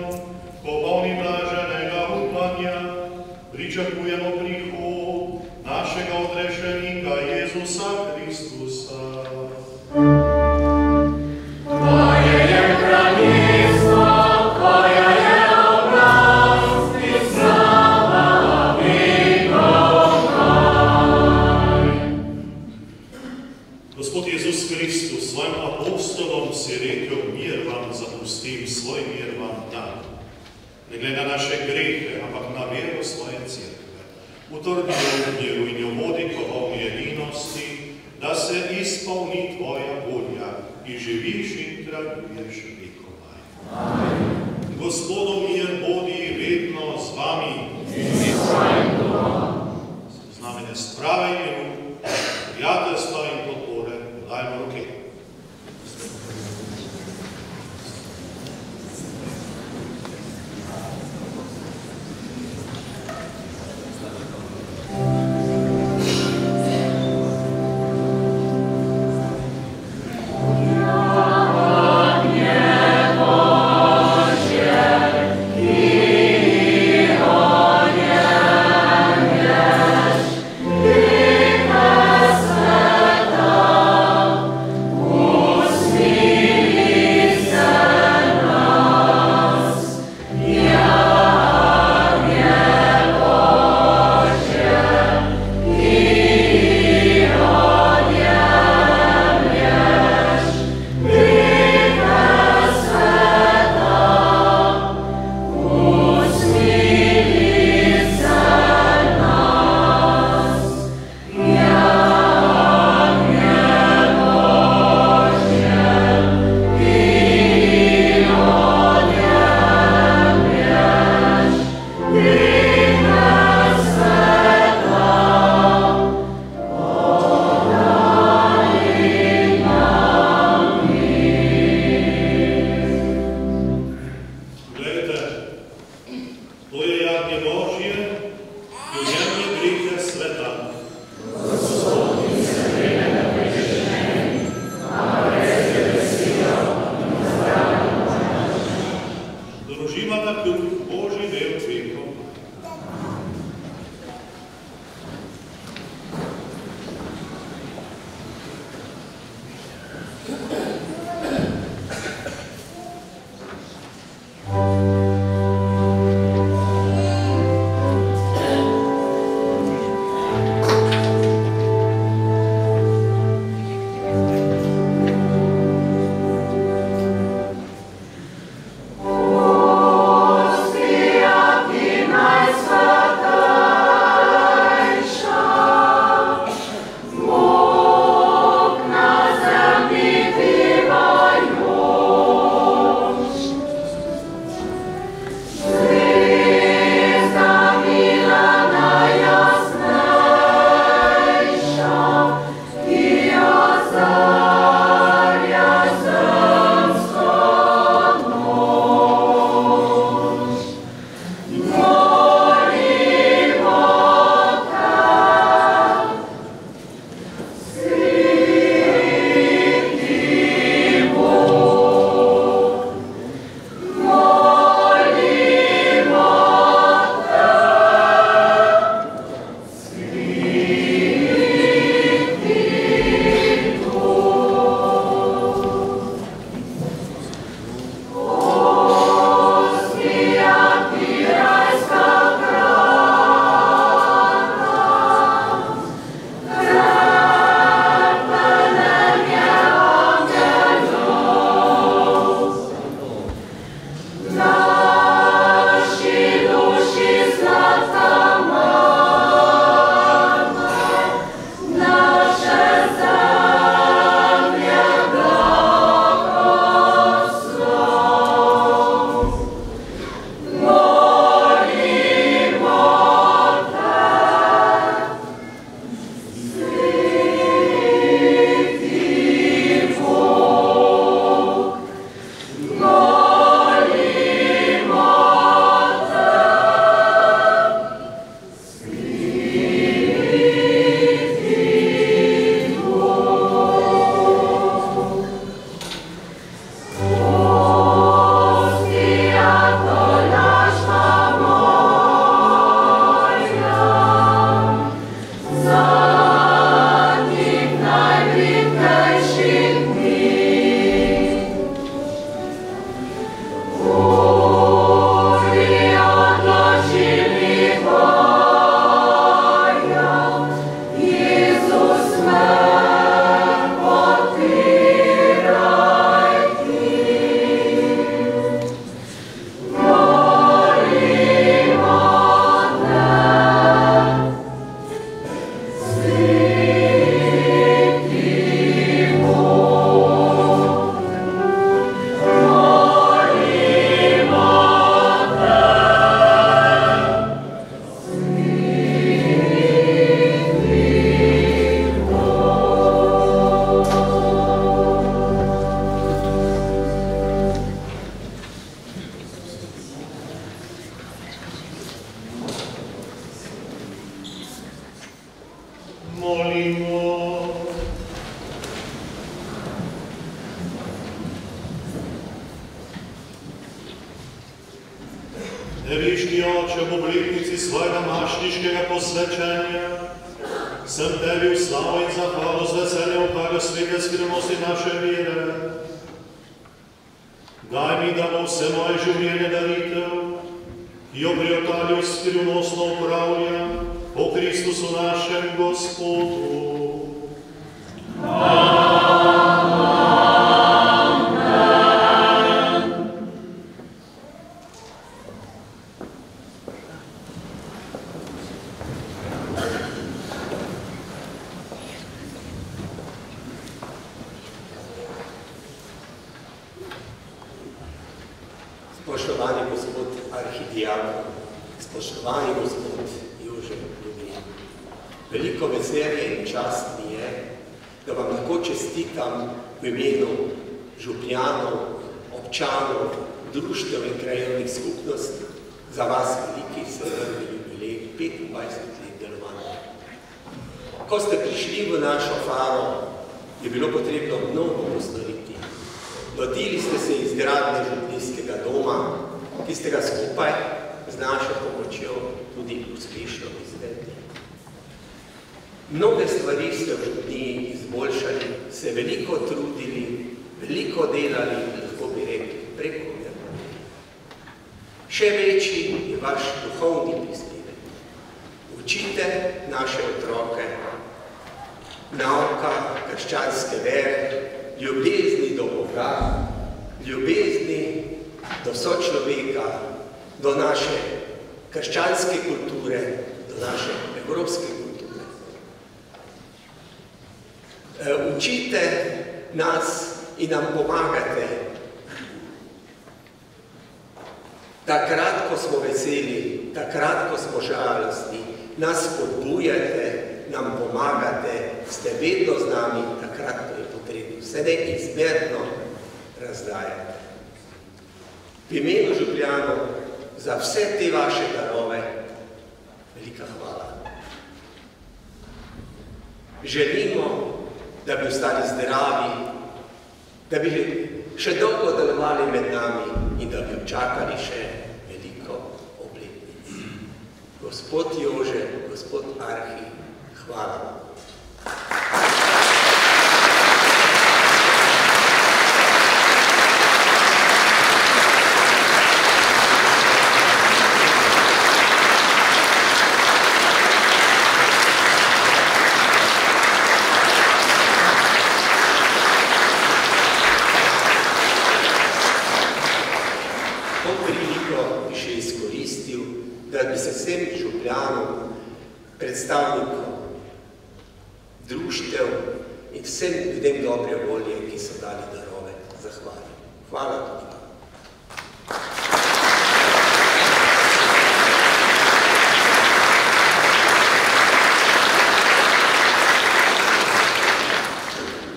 popolni blaženega upanja, pričakujemo prihod našega odrešenika Jezusa Kristusa. Tvoje je kraljestvo, tvoja je oblast in slava vekov. Gospod Jezus Kristus svojim apostolom si rekel, mir vam zapustim, svoj mir vam dam. Ne glede na naše grehe, ampak na vero svoje cerkve. Utrdi jo v miru in jo vodi po polni edinosti, da se izpolni tvoja volja in živiš in kraljuješ vekomaj. Gospodu mir bodi vedno z vami. Znamenje sprave in miru, prijateljstva in podpore, dajmo roke. Sveta Molimo. Neviški Oče, v obletnici svojega mašniškega posvečenja, sem Tebi v slavo in zahvalo z veseljem opaga svete skrivnosti naše vere. Daj mi, da bo vse moje življenje daritev, ki jo pri Otalju skrivnostno upravlja, po Kristusu našem Gospodu. Spoštovani gospod arhidiakon, spoštovani gospod Jože Ljubin, veliko veselje in čast mi je, da vam lahko čestitam v imenu župljanov, občanov, društev in krajevnih skupnosti za vas veliki srebrni jubilej 25 let delovanja. Ko ste prišli v našo faro, je bilo potrebno mnogo postoriti. Lotili ste se izgradnje župnijskega doma, ki ste ga skupaj z našo pomočjo tudi uspešno izvedli. Mnoge stvari ste v župniji izboljšali, se veliko trudili, veliko delali, lahko bi rekli, prekomerno. Še večji je vaš duhovni prispevek. Učite naše otroke nauka krščanske vere, ljubezni do Boga, ljubezni do sočloveka, do naše krščanske kulture, do naše evropske kulture. Učite nas in nam pomagate. Takrat, ko smo veseli, takrat, ko smo žalostni, nas spodbujate, nam pomagate, ste vedno z nami, takrat, ko je potrebno. Se neizmerno razdajate. V imenu župljanov za vse te vaše darove velika hvala. Želimo, da bi ostali zdravi, da bi še dolgo delovali med nami in da bi čakali še veliko obletnic. Gospod Jože, gospod Arhi, hvala vam. Predstavnikov, društev in vsem ljudem dobre volje, ki so dali darove, zahvalim. Hvala tudi vam.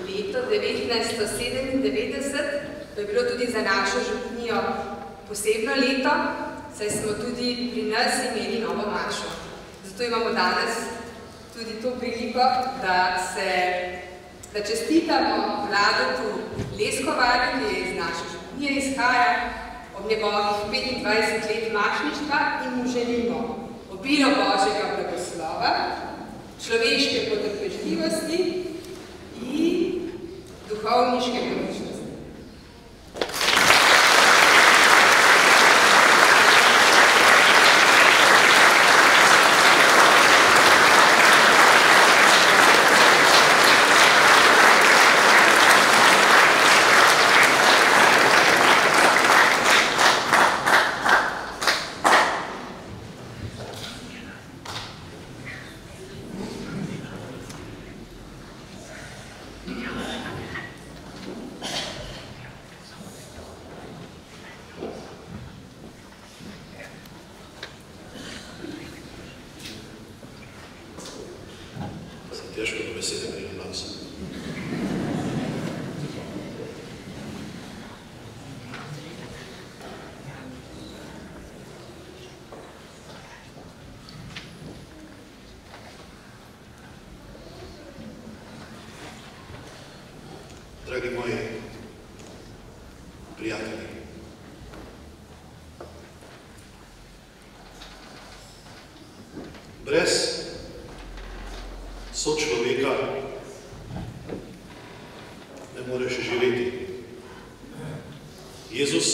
Leto 1997 je bilo tudi za našo župnijo posebno leto, saj smo tudi pri nas imeli novo mašo. Zato imamo danes tudi to priliko, da čestitamo Vladetu Leskovarju, ki je iz naše župnije izhaja, ob njegovih 25 let mašništva in mu želimo obilo Božjega blagoslova, človeške potrpežljivosti in duhovniške pomočnosti. dragi moji prijatelji. Brez sočloveka ne moreš živeti. Jezus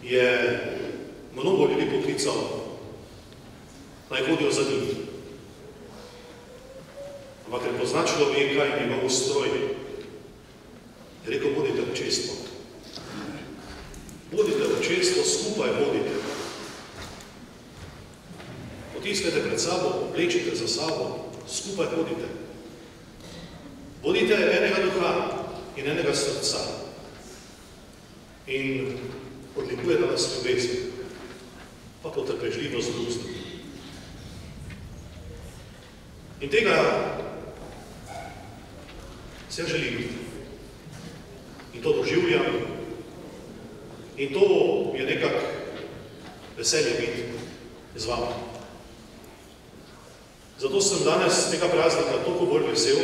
je mnogo ljudi poklical, naj hodijo za njim. Ampak ker pozna človeka in njegov ustroj, je rekel, bodite v čestvo. Bodite v čestvo, skupaj bodite. Potiskajte pred sabo, oblečite za sabo, skupaj bodite. Bodite enega duha in enega srca. In odlikuje na nas ljubezen, pa potrpežljivost drug z drugim. In tega se želim. In to doživljam. In to je nekak veselje biti z vami. Zato sem danes tega praznika toliko bolj vesel,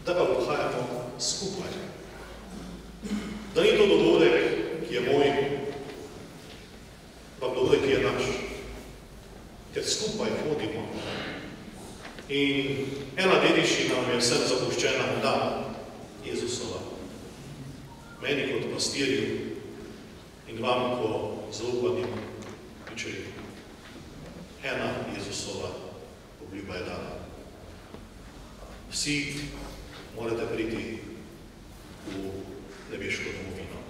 da ga obhajamo skupaj. Da ni to dogodek, ki je moj, pa dogodek, ki je naš. Ker skupaj hodimo. In ena dediščina nam je vsem zapuščena, da Jezusova. Meni kot pastirju in vam ko zaupanim učenim. Ena Jezusova obljuba je dana. Vsi morate priti v nebeško domovino.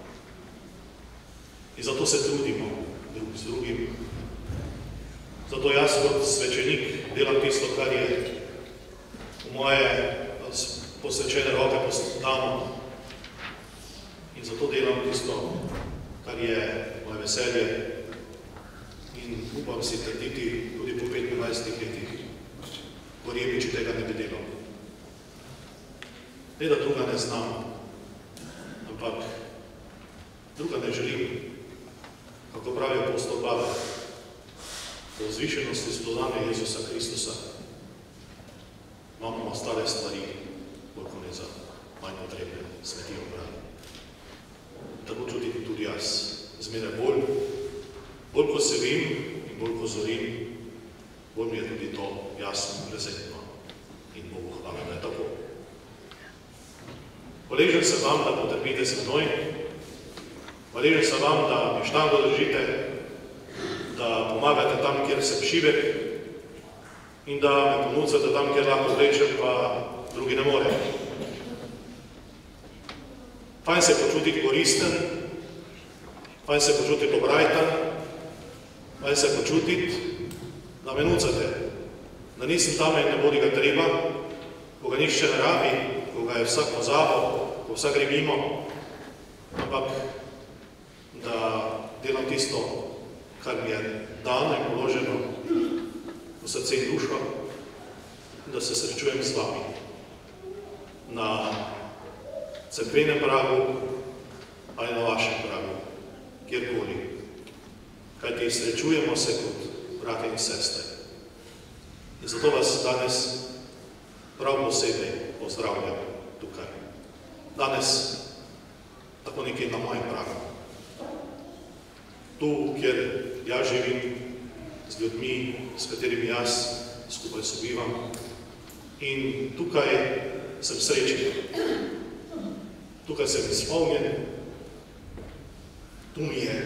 In zato se trudimo drug z drugim. Zato jaz kot svečenik delam tisto, kar je v moje posvečene roke dano. In zato delam tisto, kar je moje veselje. In upam si trditi tudi po 25 letih, gorjevi, če tega ne bi delal. Ne, da druga ne znam, ampak druga ne želim, kako pravi apostol Pavel, po vzvišenosti spoznanja Jezusa Kristusa imamo ostale stvari, bolj kot ne za manj potrebne smeti obrali. Tako čutim tudi jaz, zmeraj bolj ko se vim in bolj ko zorim, bolj mi je tudi to jasno, prezentno in Bogu hvala, da je tako. Hvaležen sem vam, da potrpite z menoj, hvaležen sem vam, da mi štango držite, da pomagate tam, kjer sem šibek in da me ponucate tam, kjer lahko vlečem, pa drugi ne more. Fajn se počutiti koristen, fajn se počutiti obrajtan, fajn se počutiti, da me nucate, da nisem tam in ne bodi ga treba, ko ga nišče ne rabi, ko ga je vsak pozabil, ko vsak gre mimo, ampak da delam tisto, kar mi je dano in položeno v srce in dušo, da se srečujem z vami na cerkvenem pragu ali na vašem pragu, kjerkoli. Kajti srečujemo se kot brate in sestre. In zato vas danes prav posebej pozdravljam tukaj. Danes tako nekaj na mojem pragu. Tu, kjer jaz živim z ljudmi, s katerimi jaz skupaj sobivam. In tukaj sem srečen. Tukaj sem izpolnjen. Tu mi je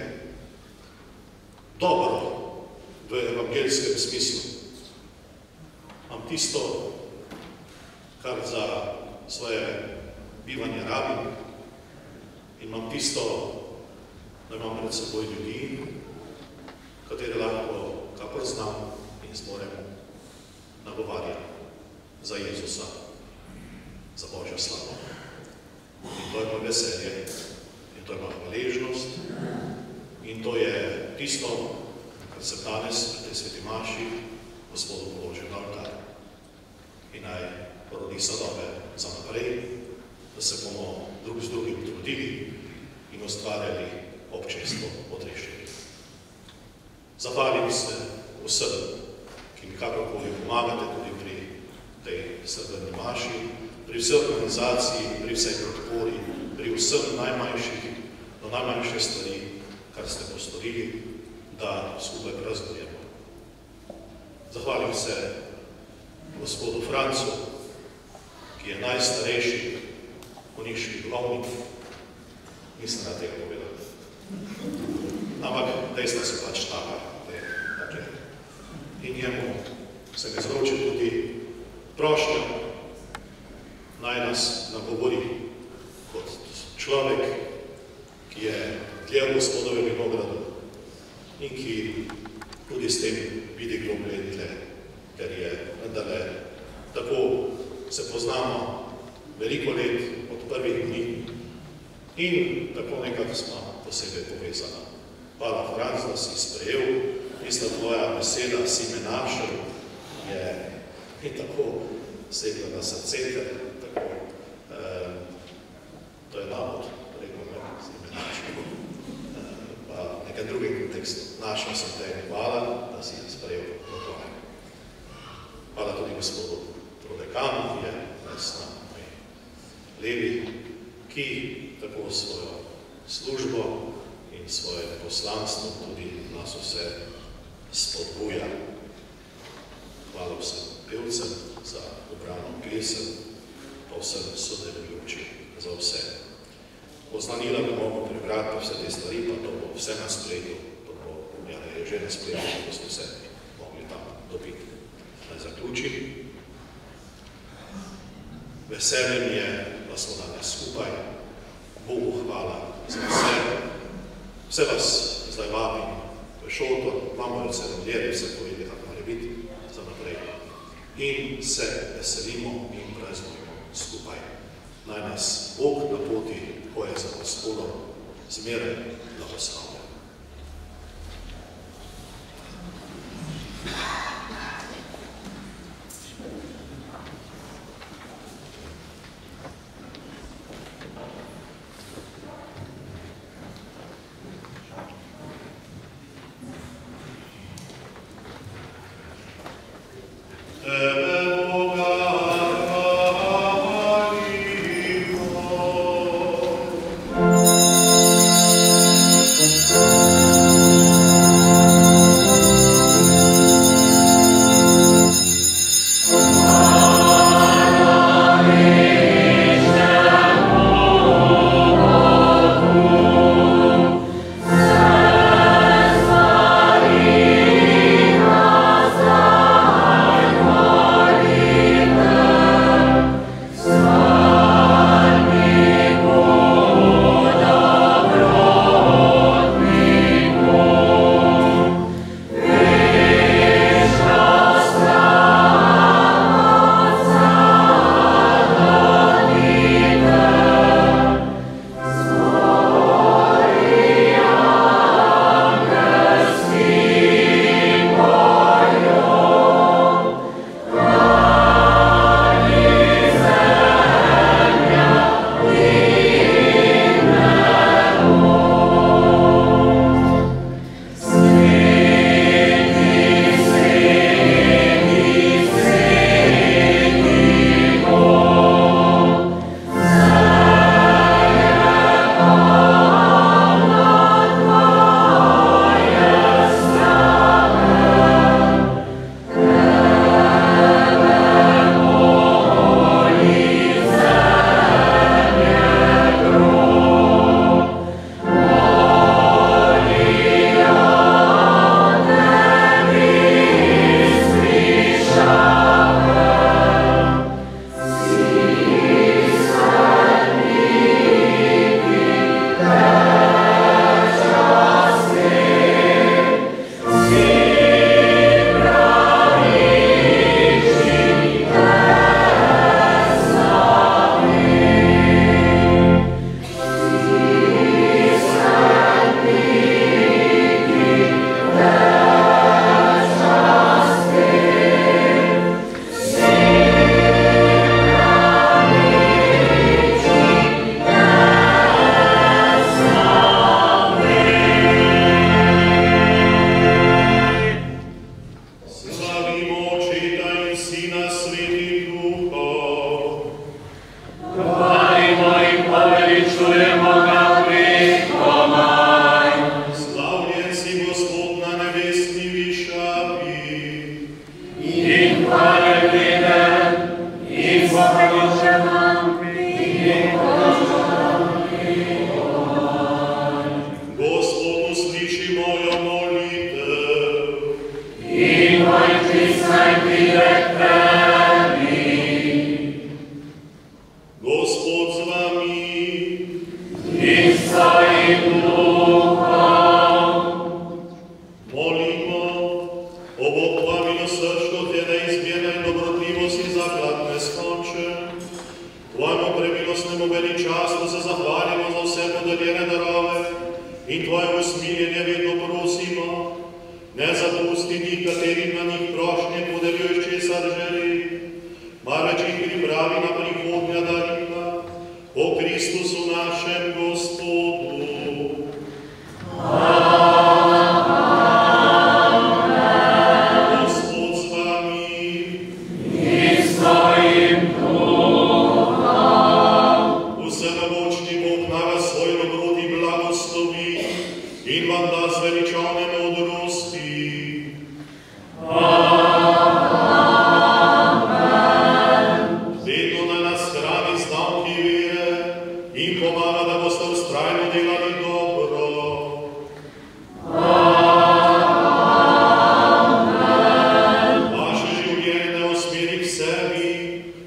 dobro v evangelskem smislu. Imam tisto, kar za svoje bivanje rabim. In imam tisto, da imam pred seboj ljudi, katere lahko, kakor znam in zmorem, nagovarjam za Jezusa, za Božjo slavo. In to je moje veselje, in to je moja hvaležnost, in to je tisto, kar sem danes pri tej sveti maši Gospodu položil na oltar. In naj porodi sadove za naprej, da se bomo drug z drugim trudili in ustvarjali občestvo odrešenih. Zahvalim se vsem, ki mi kakorkoli pomagate tudi pri tej pri srbeni maši, pri vsej organizaciji, pri vsej podpori, pri vsem do najmanjše stvari, kar ste postorili, da skupaj praznujemo. Zahvalim se gospodu Francu, ki je najstarejši konjiški duhovnik. Nisem na tega povedal. Ampak dejstva so pač taka. In njemu se mi zroči tudi prošnja, naj nas nagovori kot človek, ki je dlje v Gospodovem vinogradu in ki tudi s tem vidi globlje in tle, ker je vendarle tako se poznamo veliko let od prvih dni in tako nekako smo posebej povezana. Hvala, Franc, da si sprejel. Tista tvoja beseda, si me našel, je tako segla na srce, tako, to je navod, rekel me, si me našel. Pa v nekem drugem kontekstu, našel sem te, hvala, da si sprejel v tvoje. Hvala tudi gospodu prodekanu, ki je danes na moji levi, ki tako svojo službo in svoje poslanstvo tudi nas vse spodbuja. Hvala vsem pevcem za ubrano pesem, pa vsem sodelujočim za vse. Oznanila bi mogo prebrati pa vse te stvari, pa to bo vse na spletu, to bo, ja, je že na spletu, da boste vse mogli tam dobiti. Naj zaključim. Veselje mi je, da smo danes skupaj. Bogu hvala za vse. Vse vas zdaj vabim v šotor, imamo vse rodjeri, vse povedali, kako mora biti za naprej. In se veselimo in praznujemo skupaj. Naj nas Bog na poti hoje za Gospodom zmeraj blagoslavlja. Amen. Tvoje usmiljenje vedno prosimo, ne zapusti ti, katerim na njih prošnje podeljuješ česar želi, marveč jih pripravi na prihodnja darila, po Kristusu našem Gospodu. Gospod z vami. In s tvojim duhom. Vsemogočni Bog na vas svoj dobroti blagoslovi in vam da zveličavne modrosti. Vedno naj nas hrani z davki vere in pomaga, da boste vztrajno delali dobro. Vaše življenje ne usmeri k sebi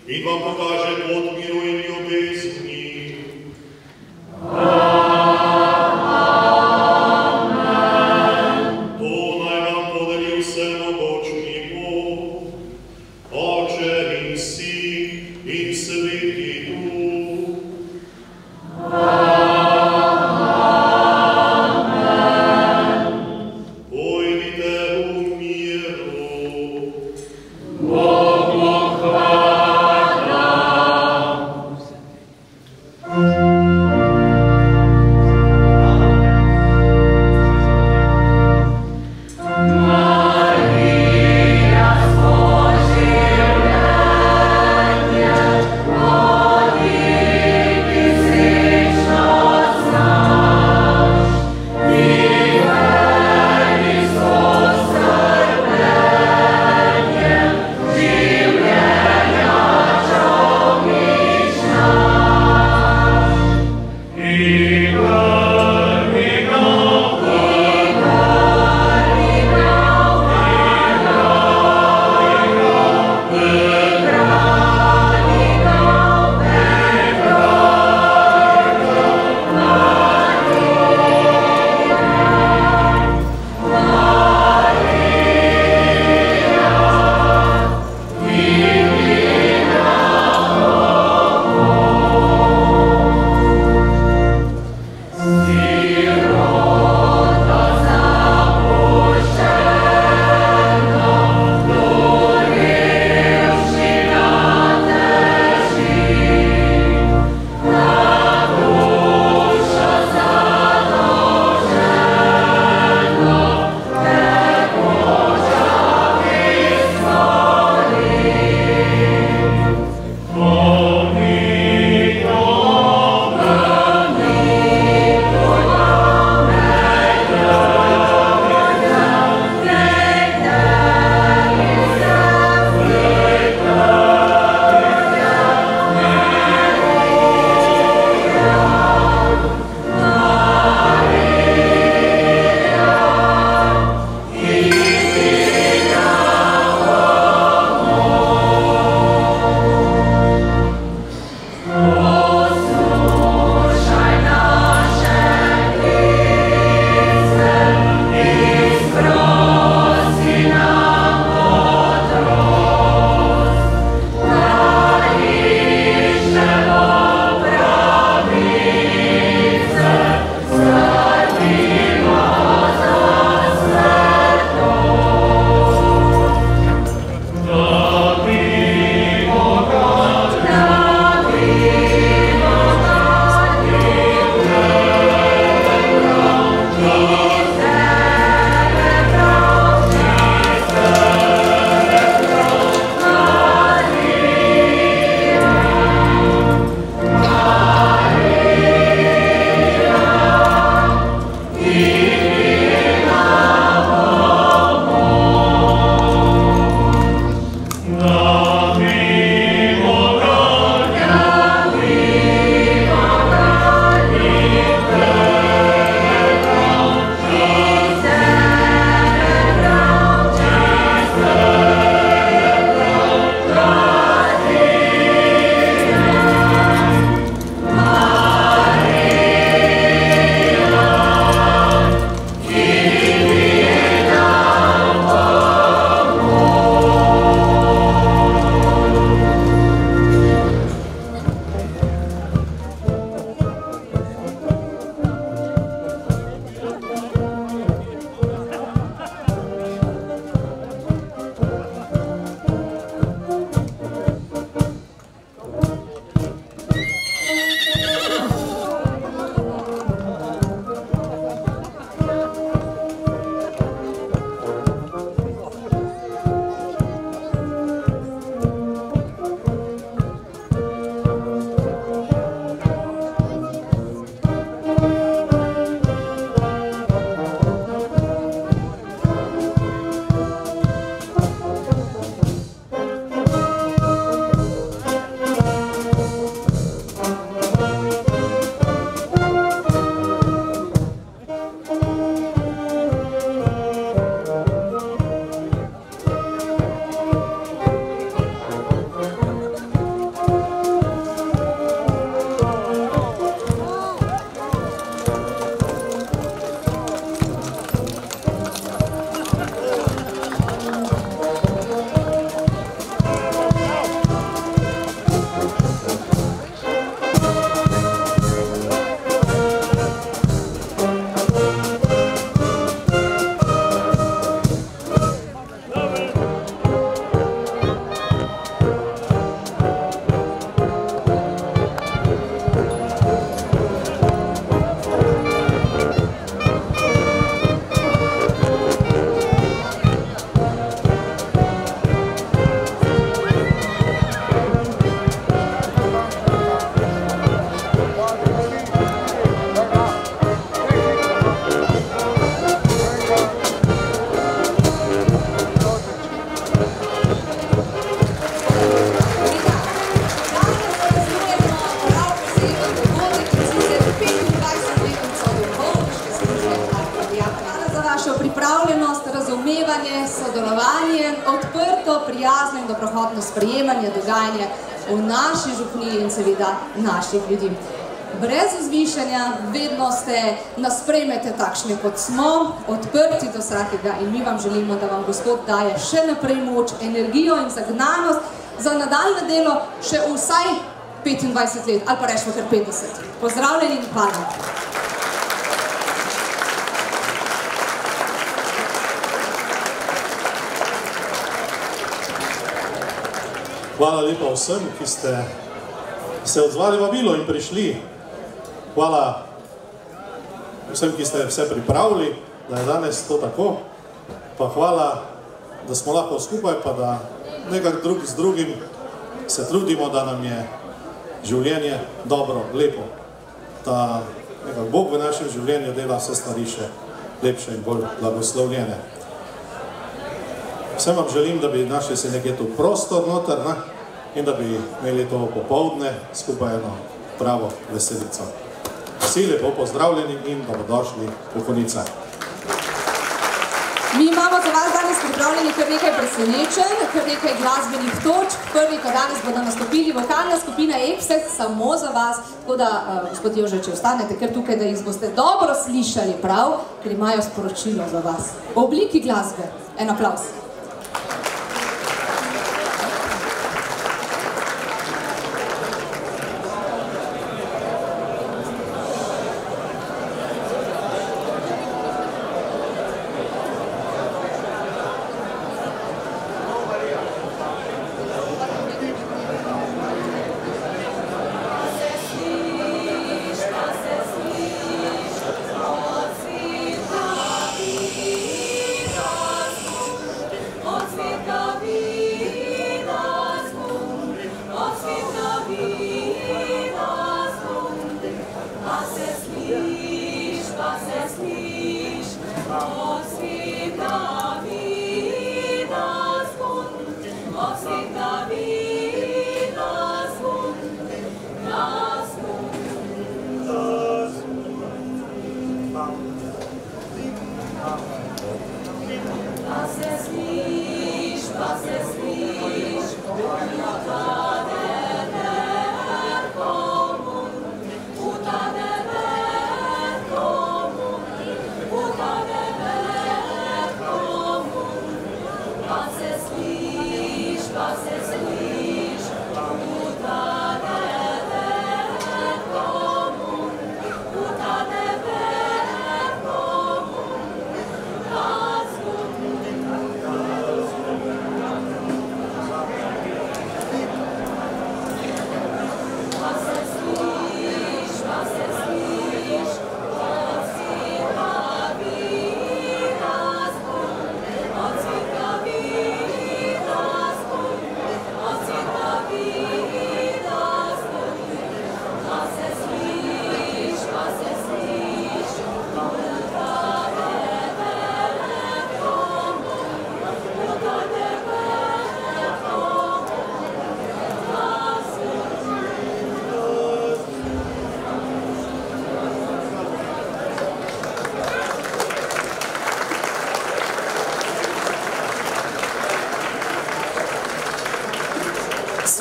in vam pokaže pot miru in ljubezni. To naj vam podeli vsemogočni Bog, Oče in Sin in Sveti Duh. Pojdite v miru. Bogu hvala. Marija, spoživljenje, vodi ti srečnost naš, viveli skozi strpljenje, življenja čovnič naš. lahkotno sprejemanje, dogajanje v naši župniji in seveda naših ljudi. Brez vzvišanja, vedno nas sprejmete takšni, kot smo, odprti do vsakega in mi vam želimo, da vam Gospod daje še naprej moč, energijo in zagnanost za nadaljne delo še vsaj 25 let, ali pa rečemo kar 50. Pozdravljeni in hvala. Hvala lepa vsem, ki ste se odzvali vabilo in prišli. Hvala vsem, ki ste vse pripravili, da je danes to tako. Pa hvala, da smo lahko skupaj, pa da nekako drug z drugim se trudimo, da nam je življenje dobro, lepo. Da nekako Bog v našem življenju dela vse stvari še lepše in bolj blagoslovljene. Vsem vam želim, da bi našli se nekje tu prostor noter in da bi imeli to popoldne skupaj eno pravo veselico. Vsi lepo pozdravljeni in dobrodošli v Konica. Mi imamo za vas danes pripravljeni kar nekaj presenečenj, kar nekaj glasbenih točk. Prvi, ko danes bodo nastopili vokalna skupina Ekse, samo za vas. Tako da, gospod Jože, če ostanete kar tukaj, da jih boste dobro slišali prav, ker imajo sporočilo za vas. V obliki glasbe. En aplavz.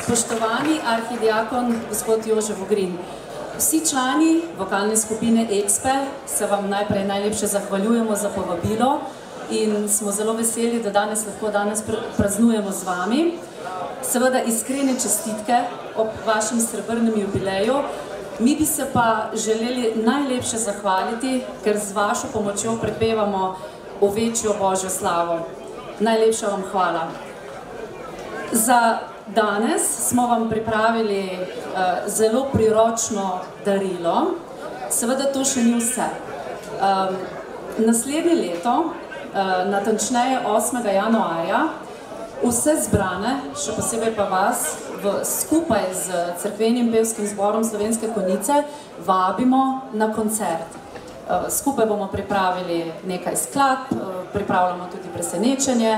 Spoštovani arhidiakon gospod Jože Vogrin, vsi člani vokalne skupine Ekspe se vam najprej najlepše zahvaljujemo za povabilo in smo zelo veseli, da lahko danes praznujemo z vami. Seveda iskrene čestitke ob vašem srebrnem jubileju. Mi bi se pa želeli najlepše zahvaliti, ker z vašo pomočjo prepevamo v večjo Božjo slavo. Najlepša vam hvala. Za danes smo vam pripravili zelo priročno darilo. Seveda to še ni vse. Naslednje leto, natančneje 8. januarja, vse zbrane, še posebej pa vas, skupaj z Cerkvenim pevskim zborom Slovenske Konjice vabimo na koncert. Skupaj bomo pripravili nekaj skladb, pripravljamo tudi presenečenje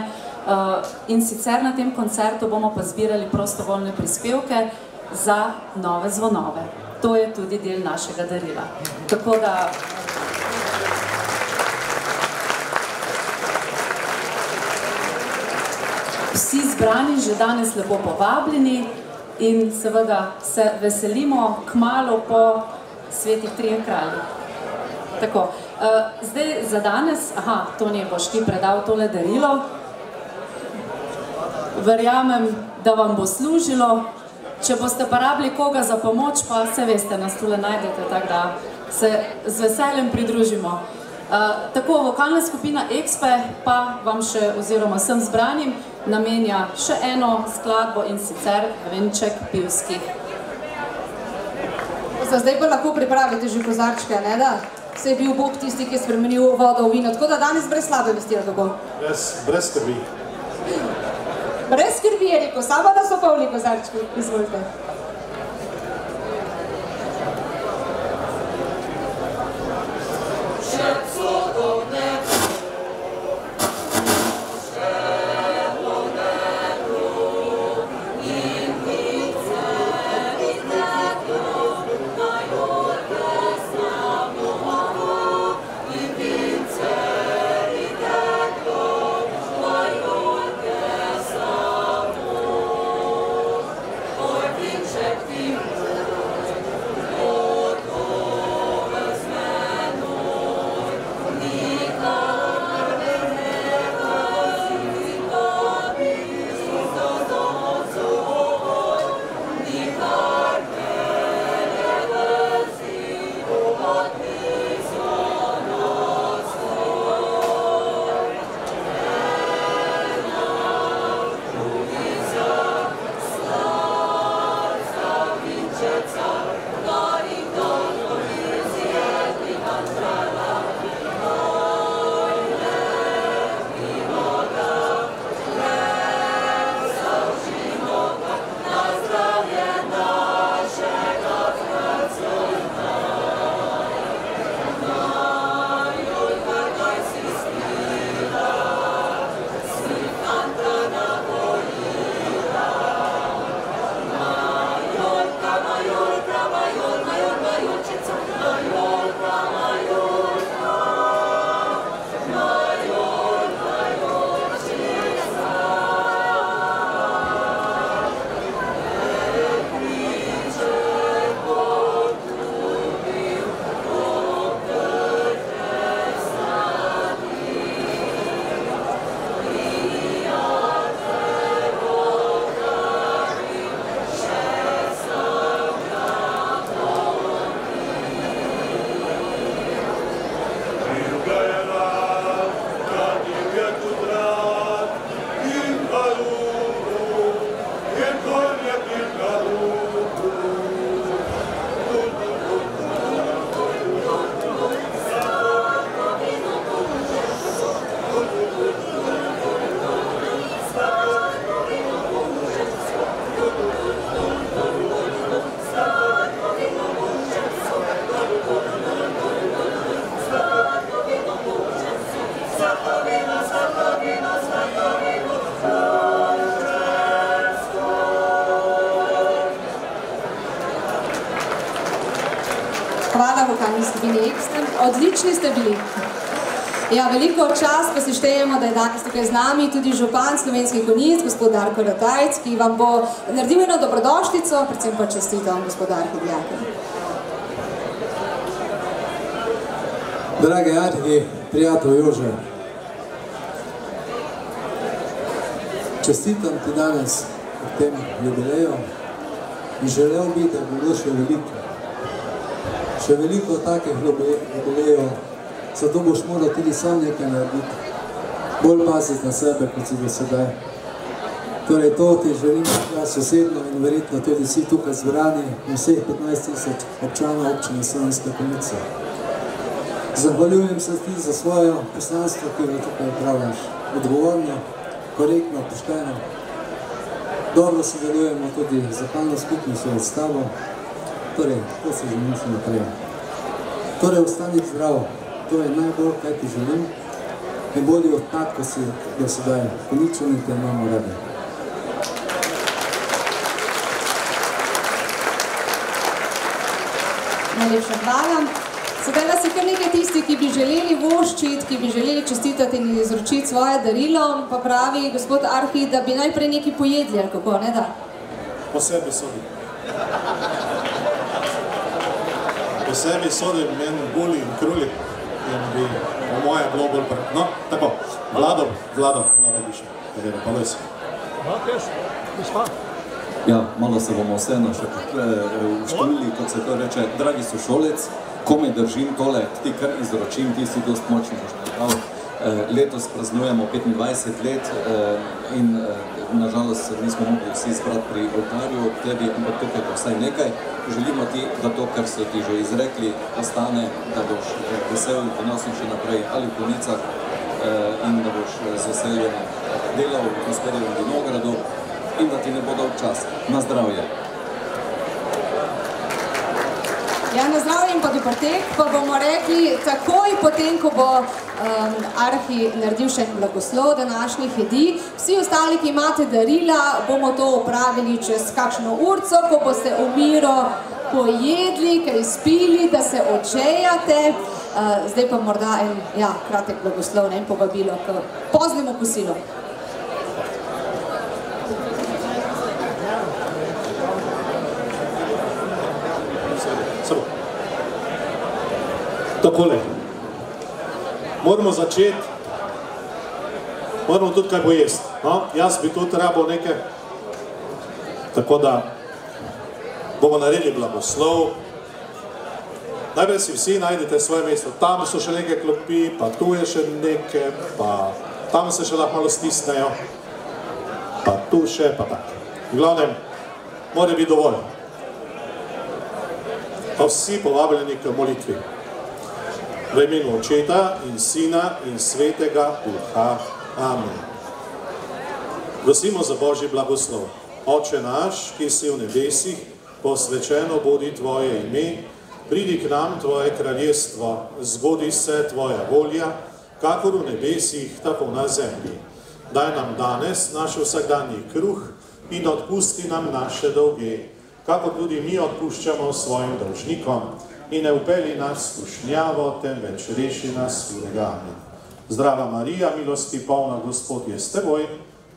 in sicer na tem koncertu bomo pa zbirali prostovoljne prispevke za nove zvonove. To je tudi del našega darila. Tako da vsi zbrani že danes lepo povabljeni in seveda se veselimo kmalu po svetih trije kraljih. Tako, zdaj za danes, Toni, boš ti predal tole darilo. Verjamem, da vam bo služilo. Če boste pa rabili koga za pomoč, pa se veste, nas tule najdete, tako da se z veseljem pridružimo. Tako, vokalna skupina Expe pa vam še, oziroma vsem zbranim, namenja še eno skladbo in sicer Venček pivskih. Zdaj pa lahko pripravite že kozarčke, ne da? Se je bil Bog tisti, ki je spremenil vodo v vino, tako da danes brez slabe vesti, ali kako? Brez skrbi. Brez skrbi je rekel, samo da so polni kozarčki, izvolite. Hvala vokalni skupini Expe. Odlični ste bili. Ja, veliko čast pa si štejemo, da je danes tukaj z nami tudi župan Slovenskih Konjic, gospod Darko Ratajc, ki vam bo naredil eno dobrodošlico, predvsem pa čestitam gospod arhidijaku. Dragi arhi, prijatelj Jože, čestitam ti danes v tem jubileju in želel bi, da bi bilo še veliko. Še veliko takih jubilejev, zato boš moral tudi sam nekaj narediti. Bolj paziti na sebe, kot si do sedaj. Torej, to ti želim jaz osebno in verjetno tudi vsi tukaj zbrani in vseh 15 000 občanov občine Slovenske Konjice. Zahvaljujem se ti za svoje poslanstvo, ki ga tukaj upravljaš. Odgovorno, korektno, pošteno. Dobro sodelujemo tudi z lokalno skupnostjo s tabo. Torej, to se želim še naprej. Torej, ostani zdrav. To je najbolj, kaj ti želim. Ne bodi od tak, ko si do sedaj. Konjičani te imamo radi. Najlepša hvala. Sedaj nas je kar nekaj tisti, ki bi želeli voščiti, ki bi želeli čestitati in izročiti svoje darilo, pa pravi gospod Arhi, da bi najprej nekaj pojedli, ali kako, ne da? Po sebi sodim. Po sebi sodim meni boli in kruli in bi po moje bilo bolj prav. No, tako, Vlado bi še. Pa veš. Ja, malo se bomo vseeno še uštulili, kot se to reče, dragi sošolec, ko me držim tole, ti kar izročim, ti si dost močno pošteval. Letos praznujemo 25 let in nažalost nismo mogli vsi zbrati pri oltarju, tebi, ampak tukaj pa vsaj nekaj. Želimo ti, da to, kar so ti že izrekli, ostane, da boš vesel in ponosen še naprej ali v Konicah in da boš z veseljem delal v Gospodovem vinogradu in da ti ne bo dolg čas. Na zdravje! Ja, na zdravje in pa dober tek, pa bomo rekli takoj potem, ko bo Arhi naredil še blagoslov današnjih jedi. Vsi ostali, ki imate darila, bomo to opravili čez kakšno urco, ko boste v miru pojedli, kaj spili, da se odžejate. Zdaj pa morda en kratek blagoslov, ne, in povabilo k poznemu kosilu. Takole, moramo začeti, moramo tudi kaj pojesti. No, jaz bi tudi rabo nekaj, tako da bomo naredili blagoslov. Najprej si vsi najdete svoje mesto. Tam so še nekaj klopi, pa tu je še nekaj, pa tam se še lahko malo stisnejo, pa tu še, pa tak. V glavnem, mora biti dovolj. Pa vsi povabljeni k molitvi. V imenu Očeta in Sina in Svetega Duha. Amen. Prosimo za Božji blagoslov. Oče naš, ki si v nebesih, posvečeno bodi Tvoje ime, pridi k nam Tvoje kraljestvo, zgodi se Tvoja volja, kakor v nebesih, tako na zemlji. Daj nam danes naš vsakdanji kruh in odpusti nam naše dolge, kakor tudi mi odpuščamo svojim dolžnikom. In ne upeli nas skušnjavo, temveč reši nas hudega. Amen. Zdrava Marija, milosti polna, Gospod je s teboj,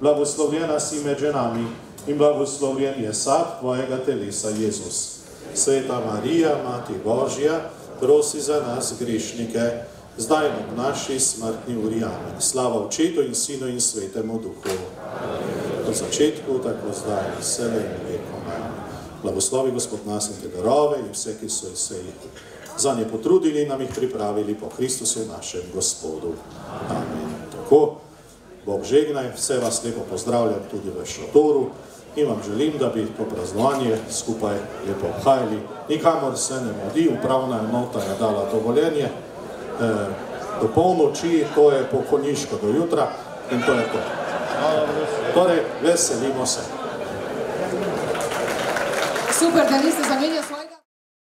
blagoslovljena si med ženami in blagoslovljen je sad tvojega telesa, Jezus. Sveta Marija, Mati Božja, prosi za nas grešnike, zdaj in v naši smrtni uri. Amen. Slava Očetu in Sinu in Svetemu Duhu. Od začetku, tako zdaj, vselej in vekom. Amen. Blagoslovi Gospod nas in te darove in vse, ki so se za nje potrudili in nam jih pripravili po Kristusu našem Gospodu. Amen. Tako, Bog žegnaj, vse vas lepo pozdravljam tudi v šotoru in vam želim, da bi to praznovanje skupaj lepo obhajali. Nikamor se ne modi, upravna enota je dala dovoljenje do polnoči, to je pokojniško do jutra in to je to. Torej, veselimo se. Super, da niste zamenjali svoje...